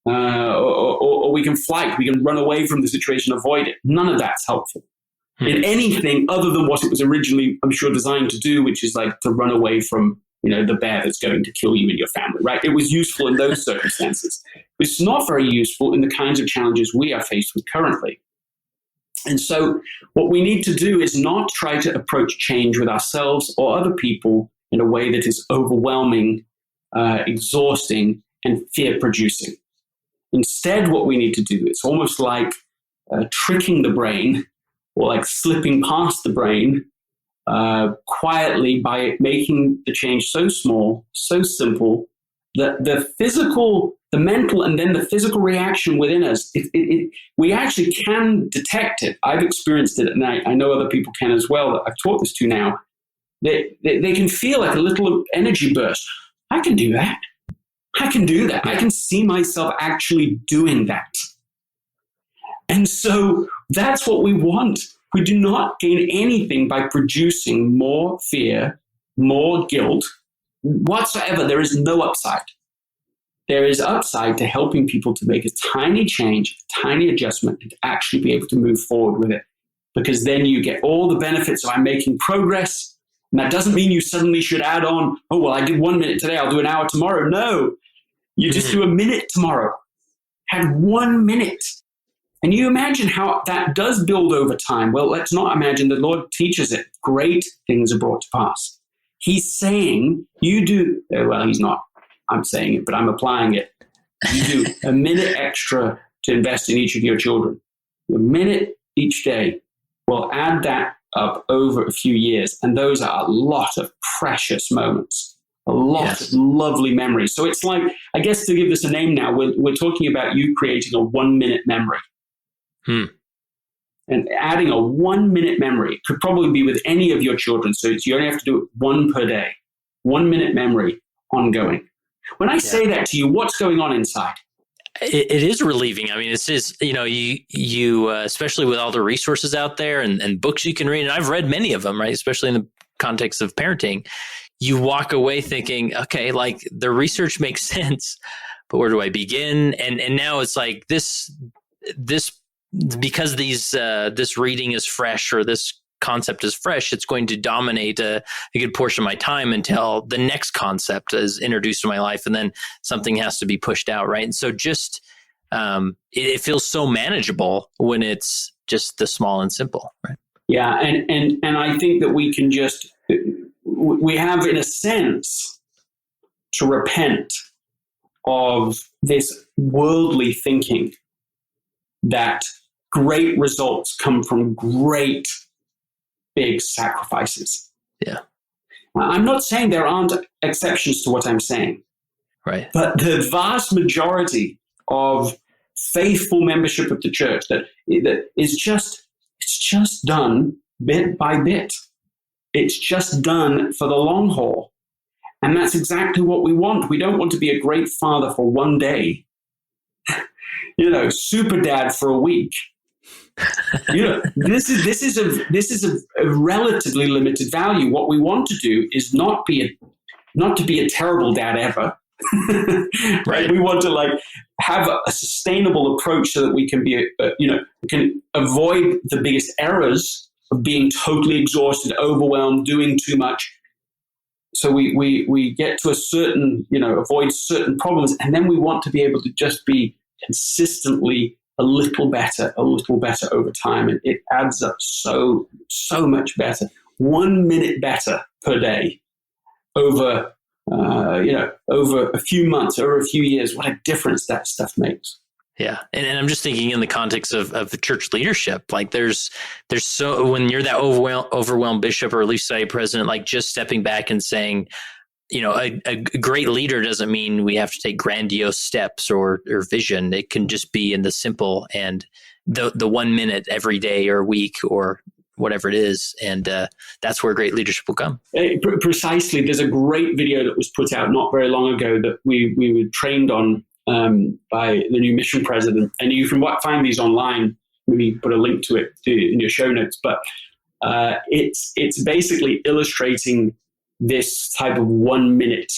Or we can flight. We can run away from the situation, avoid it. None of that's helpful in anything other than what it was originally, I'm sure, designed to do, which is like to run away from, the bear that's going to kill you and your family, right? It was useful in those circumstances. It's not very useful in the kinds of challenges we are faced with currently. And so what we need to do is not try to approach change with ourselves or other people in a way that is overwhelming, exhausting, and fear-producing. Instead, what we need to do, it's almost like tricking the brain or like slipping past the brain quietly by making the change so small, so simple, that the mental and then the physical reaction within us, we actually can detect it. I've experienced it, and I know other people can as well that I've taught this to now. They can feel like a little energy burst. I can do that. I can do that. I can see myself actually doing that. And so that's what we want. We do not gain anything by producing more fear, more guilt, whatsoever. There is no upside. There is upside to helping people to make a tiny change, a tiny adjustment, and to actually be able to move forward with it. Because then you get all the benefits of I'm making progress. And that doesn't mean you suddenly should add on, oh, well, I did 1 minute today, I'll do an hour tomorrow. No, you just do a minute tomorrow. Have 1 minute. And you imagine how that does build over time. Well, let's not imagine the Lord teaches it. Great things are brought to pass. He's saying you do, well, he's not. I'm saying it, but I'm applying it. You do a minute extra to invest in each of your children. A minute each day will add that up over a few years. And those are a lot of precious moments. A lot of lovely memories. So it's like, I guess to give this a name now, we're talking about you creating a 1 minute memory. And adding a 1 minute memory could probably be with any of your children. So you only have to do it one per day. 1 minute memory, ongoing. When I say that to you, what's going on inside? It is relieving. I mean, it's just, you especially with all the resources out there and books you can read, and I've read many of them, right? Especially in the context of parenting. You walk away thinking, okay, like the research makes sense, but where do I begin? And now it's like this because this reading is fresh or this concept is fresh, it's going to dominate a good portion of my time until the next concept is introduced to my life, and then something has to be pushed out, right? And so just it feels so manageable when it's just the small and simple, right? Yeah, and I think that we have, in a sense, to repent of this worldly thinking that great results come from great big sacrifices. Yeah. I'm not saying there aren't exceptions to what I'm saying. Right. But the vast majority of faithful membership of the church that is it's just done bit by bit. It's just done for the long haul. And that's exactly what we want. We don't want to be a great father for 1 day, super dad for a week. This is a relatively limited value. What we want to do is not to be a terrible dad ever. Right. We want to have a sustainable approach so that we can can avoid the biggest errors of being totally exhausted, overwhelmed, doing too much. So we get to a certain, avoid certain problems, and then we want to be able to just be consistently a little better over time, and it adds up so much better. 1 minute better per day over over a few months, over a few years. What a difference that stuff makes. Yeah. And I'm just thinking in the context of the church leadership, there's so, when you're that overwhelmed bishop or at least say president, just stepping back and saying, a great leader doesn't mean we have to take grandiose steps or vision. It can just be in the simple and the 1 minute every day or week or whatever it is. And that's where great leadership will come. Precisely. There's a great video that was put out not very long ago that we were trained on by the new mission president. And you can find these online. Maybe put a link to it in your show notes. But it's basically illustrating this type of 1 minute,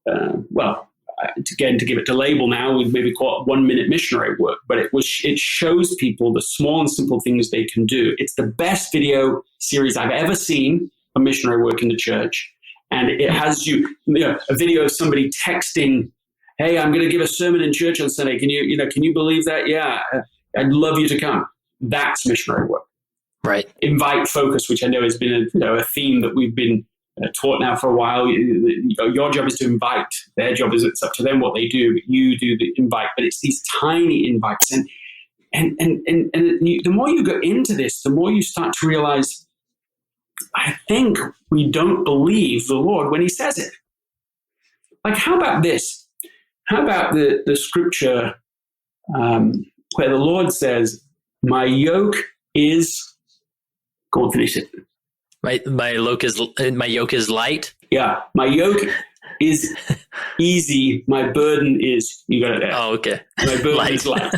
to give it the label now, we'd maybe call it 1 minute missionary work, but it shows people the small and simple things they can do. It's the best video series I've ever seen of missionary work in the church. And it has a video of somebody texting, "Hey, I'm going to give a sermon in church on Sunday. Can you believe that? Yeah, I'd love you to come." That's missionary work. Right. Invite focus, which I know has been a theme that we've been taught now for a while. Your job is to invite. Their job is, it's up to them what they do, but you do the invite. But it's these tiny invites, and the more you go into this, the more you start to realize, I think we don't believe the Lord when He says it. How about this? How about the scripture where the Lord says, "My yoke is," go on, finish it. My yoke is light. Yeah, my yoke is easy. My burden is. You got it there. Oh, okay. My burden is light.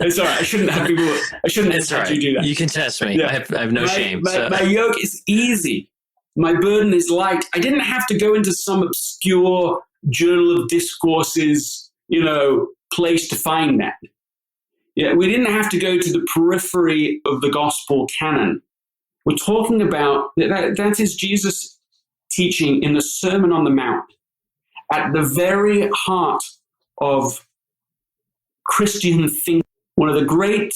It's all right. I shouldn't have people. I shouldn't have you do that. You can test me. Yeah. I have no shame. My yoke is easy. My burden is light. I didn't have to go into some obscure journal of discourses, place to find that. Yeah, we didn't have to go to the periphery of the gospel canon. We're talking about, that is Jesus teaching in the Sermon on the Mount, at the very heart of Christian thinking, one of the great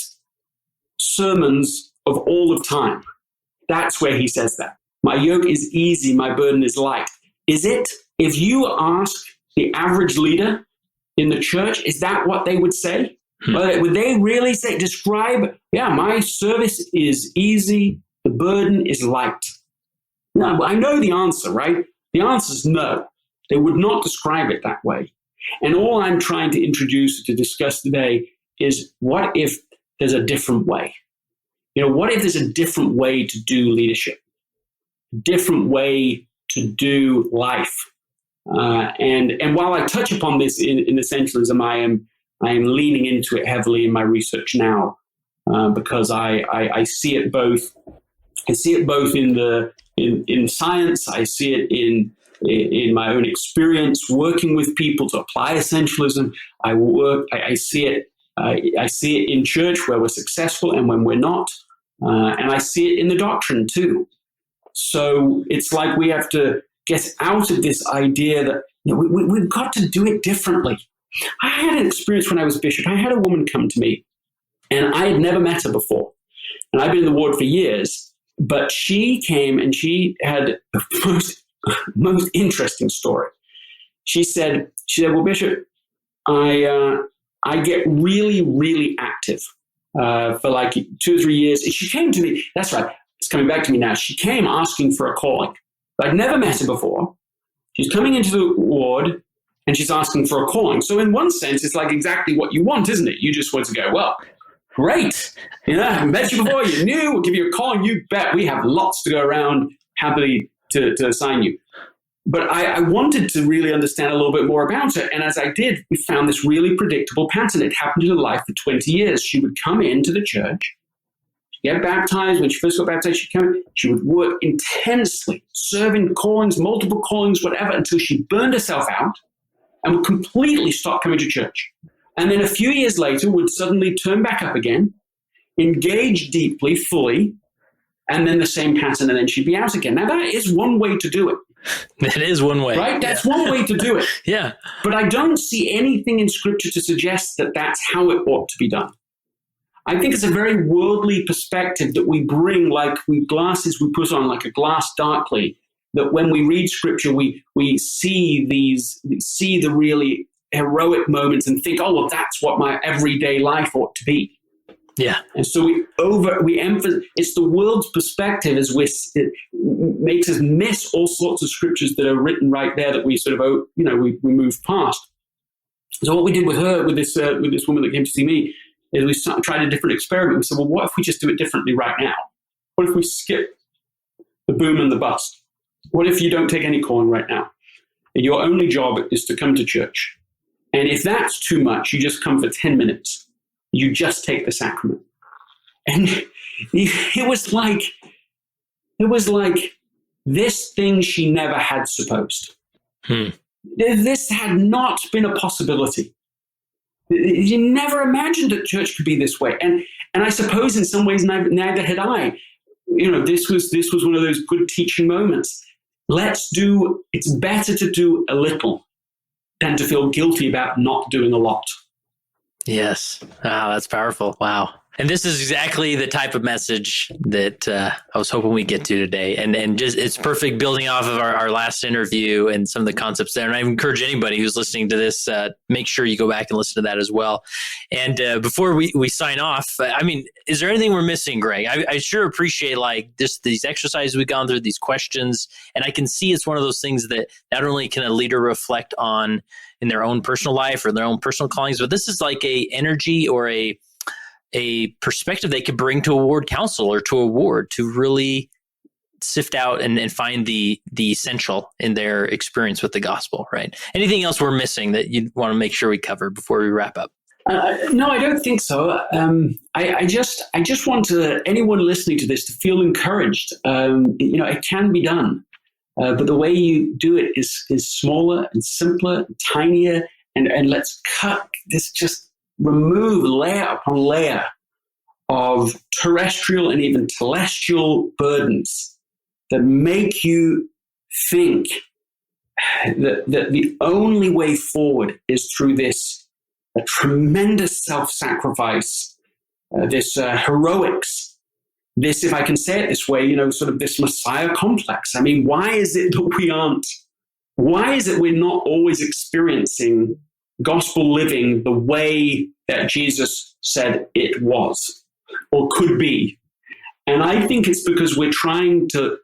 sermons of all of time. That's where He says that. My yoke is easy, my burden is light. Is it? If you ask the average leader in the church, is that what they would say? Would they really describe, my service is easy, the burden is light? No, I know the answer, right? The answer is no. They would not describe it that way. And all I'm trying to introduce to discuss today is, what if there's a different way? What if there's a different way to do leadership? A different way to do life? And while I touch upon this in Essentialism, I am leaning into it heavily in my research now, because I see it both. I see it both in science. I see it in my own experience working with people to apply essentialism. I see it. I see it in church where we're successful and when we're not, and I see it in the doctrine too. So it's like we have to get out of this idea that we've got to do it differently. I had an experience when I was bishop. I had a woman come to me, and I had never met her before, and I've been in the ward for years. But she came and she had the most interesting story. She said, "Well, Bishop, I get really, really active for 2 or 3 years." And she came to me. That's right. It's coming back to me now. She came asking for a calling. I'd never met her before. She's coming into the ward and she's asking for a calling. So in one sense, it's exactly what you want, isn't it? You just want to go, well, great. I haven't met you before. You're new. We'll give you a call. You bet. We have lots to go around, happily to assign you. But I wanted to really understand a little bit more about her. And as I did, we found this really predictable pattern. It happened in her life for 20 years. She would come into the church. get baptized. When she first got baptized, she would work intensely, serving callings, multiple callings, whatever, until she burned herself out and would completely stop coming to church. And then a few years later would suddenly turn back up again, engage deeply, fully, and then the same pattern, and then she'd be out again. Now, that is one way to do it. That is one way. Right? That's one way to do it. Yeah. But I don't see anything in Scripture to suggest that that's how it ought to be done. I think it's a very worldly perspective that we bring, like glasses we put on, like a glass darkly, that when we read Scripture, we see the really heroic moments and think, oh, well, that's what my everyday life ought to be. Yeah. And so we emphasize, it's the world's perspective it makes us miss all sorts of scriptures that are written right there that we sort of, we move past. So what we did with this woman that came to see me, is we tried a different experiment. We said, well, what if we just do it differently right now? What if we skip the boom and the bust? What if you don't take any calling right now? And your only job is to come to church. And if that's too much, you just come for 10 minutes. You just take the sacrament. And it was like this thing she never had supposed. This had not been a possibility. You never imagined that church could be this way. And I suppose in some ways neither had I. This was one of those good teaching moments. It's better to do a little than to feel guilty about not doing a lot. Yes. Wow, that's powerful. Wow. And this is exactly the type of message that I was hoping we'd get to today. And just it's perfect building off of our last interview and some of the concepts there. And I encourage anybody who's listening to this, make sure you go back and listen to that as well. And before we sign off, is there anything we're missing, Greg? I sure appreciate these exercises we've gone through, these questions. And I can see it's one of those things that not only can a leader reflect on in their own personal life or their own personal callings, but this is like a energy or a perspective they could bring to a ward council or to a ward to really sift out and find the essential in their experience with the gospel, right? Anything else we're missing that you want to make sure we cover before we wrap up? No, I don't think so. I just want anyone listening to this to feel encouraged. It can be done. But the way you do it is smaller and simpler, and tinier, and let's cut this, just remove layer upon layer of terrestrial and even telestial burdens that make you think that the only way forward is through a tremendous self-sacrifice, this heroics, this, if I can say it this way, sort of this Messiah complex. Why is it we're not always experiencing gospel living the way that Jesus said it was or could be? And I think it's because we're trying to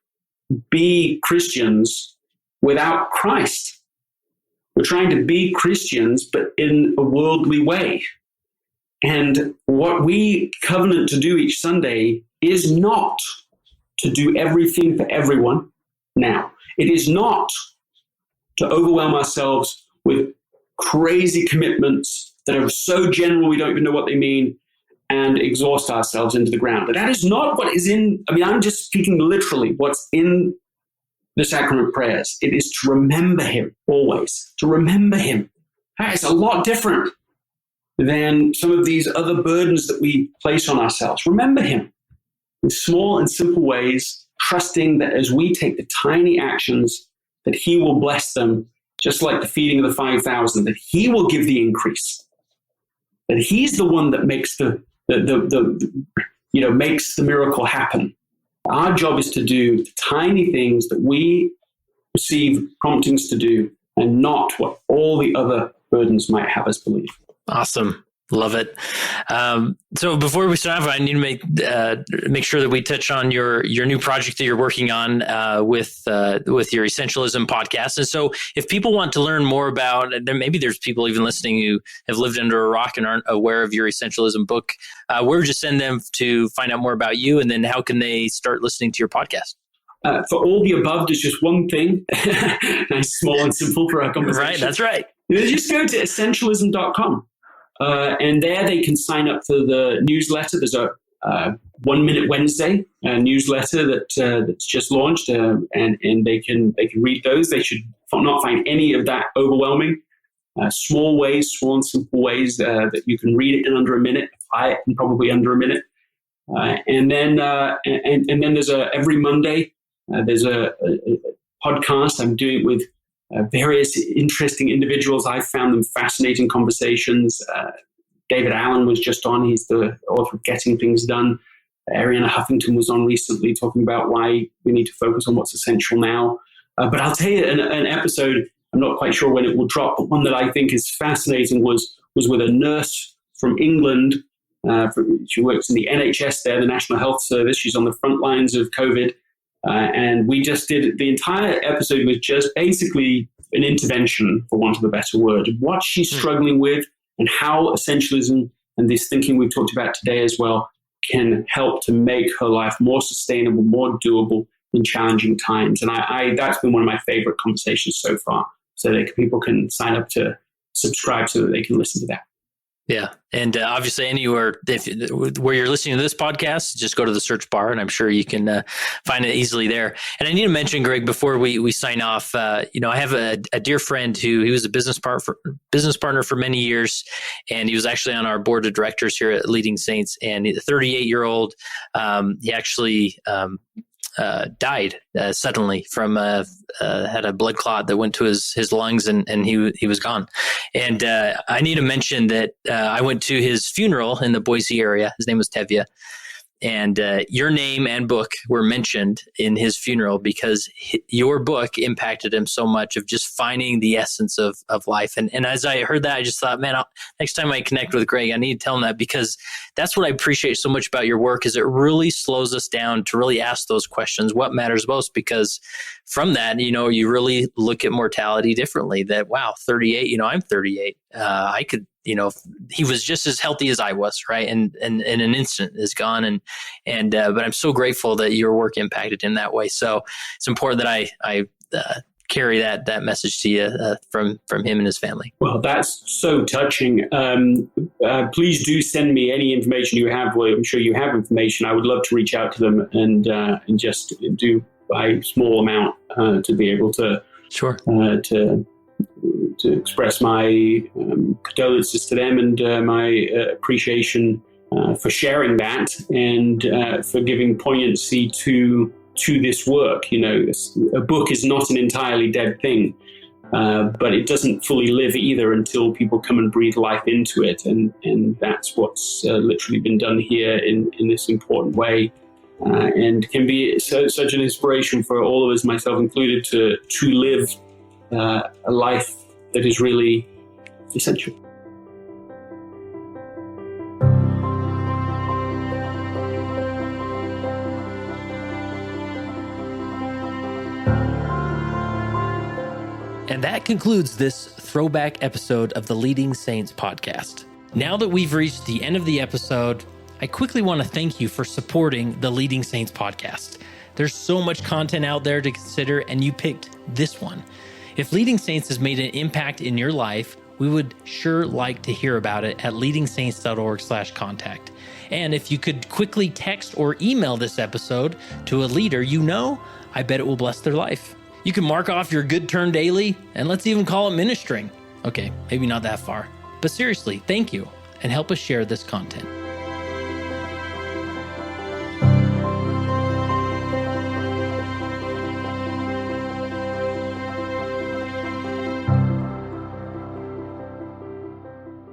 be Christians without Christ. We're trying to be Christians, but in a worldly way. And what we covenant to do each Sunday is not to do everything for everyone now. It is not to overwhelm ourselves with crazy commitments that are so general we don't even know what they mean and exhaust ourselves into the ground. But that is not what is I'm just speaking literally what's in the sacrament prayers. It is to remember him always, to remember him. It's a lot different than some of these other burdens that we place on ourselves. Remember him in small and simple ways, trusting that as we take the tiny actions, that he will bless them, just like the feeding of the 5,000, that he will give the increase, that he's the one that makes makes the miracle happen. Our job is to do the tiny things that we receive promptings to do, and not what all the other burdens might have us believe. Awesome. Love it. So before we start off, I need to make sure that we touch on your new project that you're working on with your Essentialism podcast. And so if people want to learn more about, maybe there's people even listening who have lived under a rock and aren't aware of your Essentialism book, where would you send them to find out more about you? And then how can they start listening to your podcast? For all the above, there's just one thing. Nice, small and simple for our conversation. Right, that's right. Just go to essentialism.com. And there they can sign up for the newsletter. There's a 1 Minute Wednesday newsletter that's just launched, and they can read those. They should not find any of that overwhelming. Small and simple ways that you can read it in under a minute, apply it in probably under a minute. And then there's every Monday, there's a podcast. I'm doing it with various interesting individuals. I found them fascinating conversations. David Allen was just on. He's the author of Getting Things Done. Ariana Huffington was on recently talking about why we need to focus on what's essential now. But I'll tell you an episode, I'm not quite sure when it will drop, but one that I think is fascinating was with a nurse from England. She works in the NHS there, the National Health Service. She's on the front lines of COVID. And we just did, the entire episode was just basically an intervention, for want of a better word, what she's struggling with and how essentialism and this thinking we've talked about today as well can help to make her life more sustainable, more doable in challenging times. And I that's been one of my favorite conversations so far. So that people can sign up to subscribe so that they can listen to that. Yeah. And obviously anywhere where you're listening to this podcast, just go to the search bar and I'm sure you can find it easily there. And I need to mention, Greg, before we sign off, I have a dear friend who he was a business partner for many years. And he was actually on our board of directors here at Leading Saints, and a 38-year-old, he actually died suddenly from had a blood clot that went to his lungs, and he was gone. And I need to mention that I went to his funeral in the Boise area. His name was Tevye. And your name and book were mentioned in his funeral because your book impacted him so much of just finding the essence of life. And as I heard that, I just thought, man, next time I connect with Greg, I need to tell him that, because that's what I appreciate so much about your work is it really slows us down to really ask those questions. What matters most? Because from that, you really look at mortality differently. That, wow, 38, I'm 38. I could, he was just as healthy as I was, right? And in an instant is gone. But I'm so grateful that your work impacted him that way. So it's important that I carry that message to you from him and his family. Well, that's so touching. Please do send me any information you have. Well, I'm sure you have information. I would love to reach out to them and just do a small amount to be able to sure to express my condolences to them and my appreciation for sharing that and for giving poignancy to this work. A book is not an entirely dead thing, but it doesn't fully live either until people come and breathe life into it. And that's what's literally been done here in this important way. And can be such an inspiration for all of us, myself included, to live a life that is really essential. And that concludes this throwback episode of the Leading Saints podcast. Now that we've reached the end of the episode, I quickly want to thank you for supporting the Leading Saints podcast. There's so much content out there to consider, and you picked this one. If Leading Saints has made an impact in your life, we would sure like to hear about it at leadingsaints.org/contact. And if you could quickly text or email this episode to a leader I bet it will bless their life. You can mark off your good turn daily, and let's even call it ministering. Okay, maybe not that far. But seriously, thank you, and help us share this content.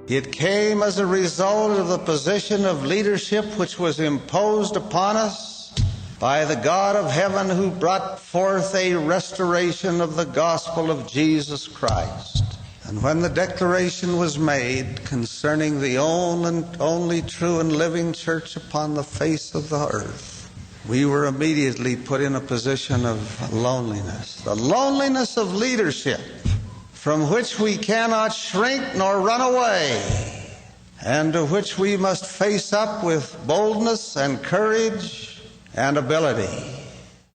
It came as a result of the position of leadership which was imposed upon us by the God of heaven, who brought forth a restoration of the gospel of Jesus Christ. And when the declaration was made concerning the only true and living church upon the face of the earth, we were immediately put in a position of loneliness, the loneliness of leadership, from which we cannot shrink nor run away, and to which we must face up with boldness and courage and ability.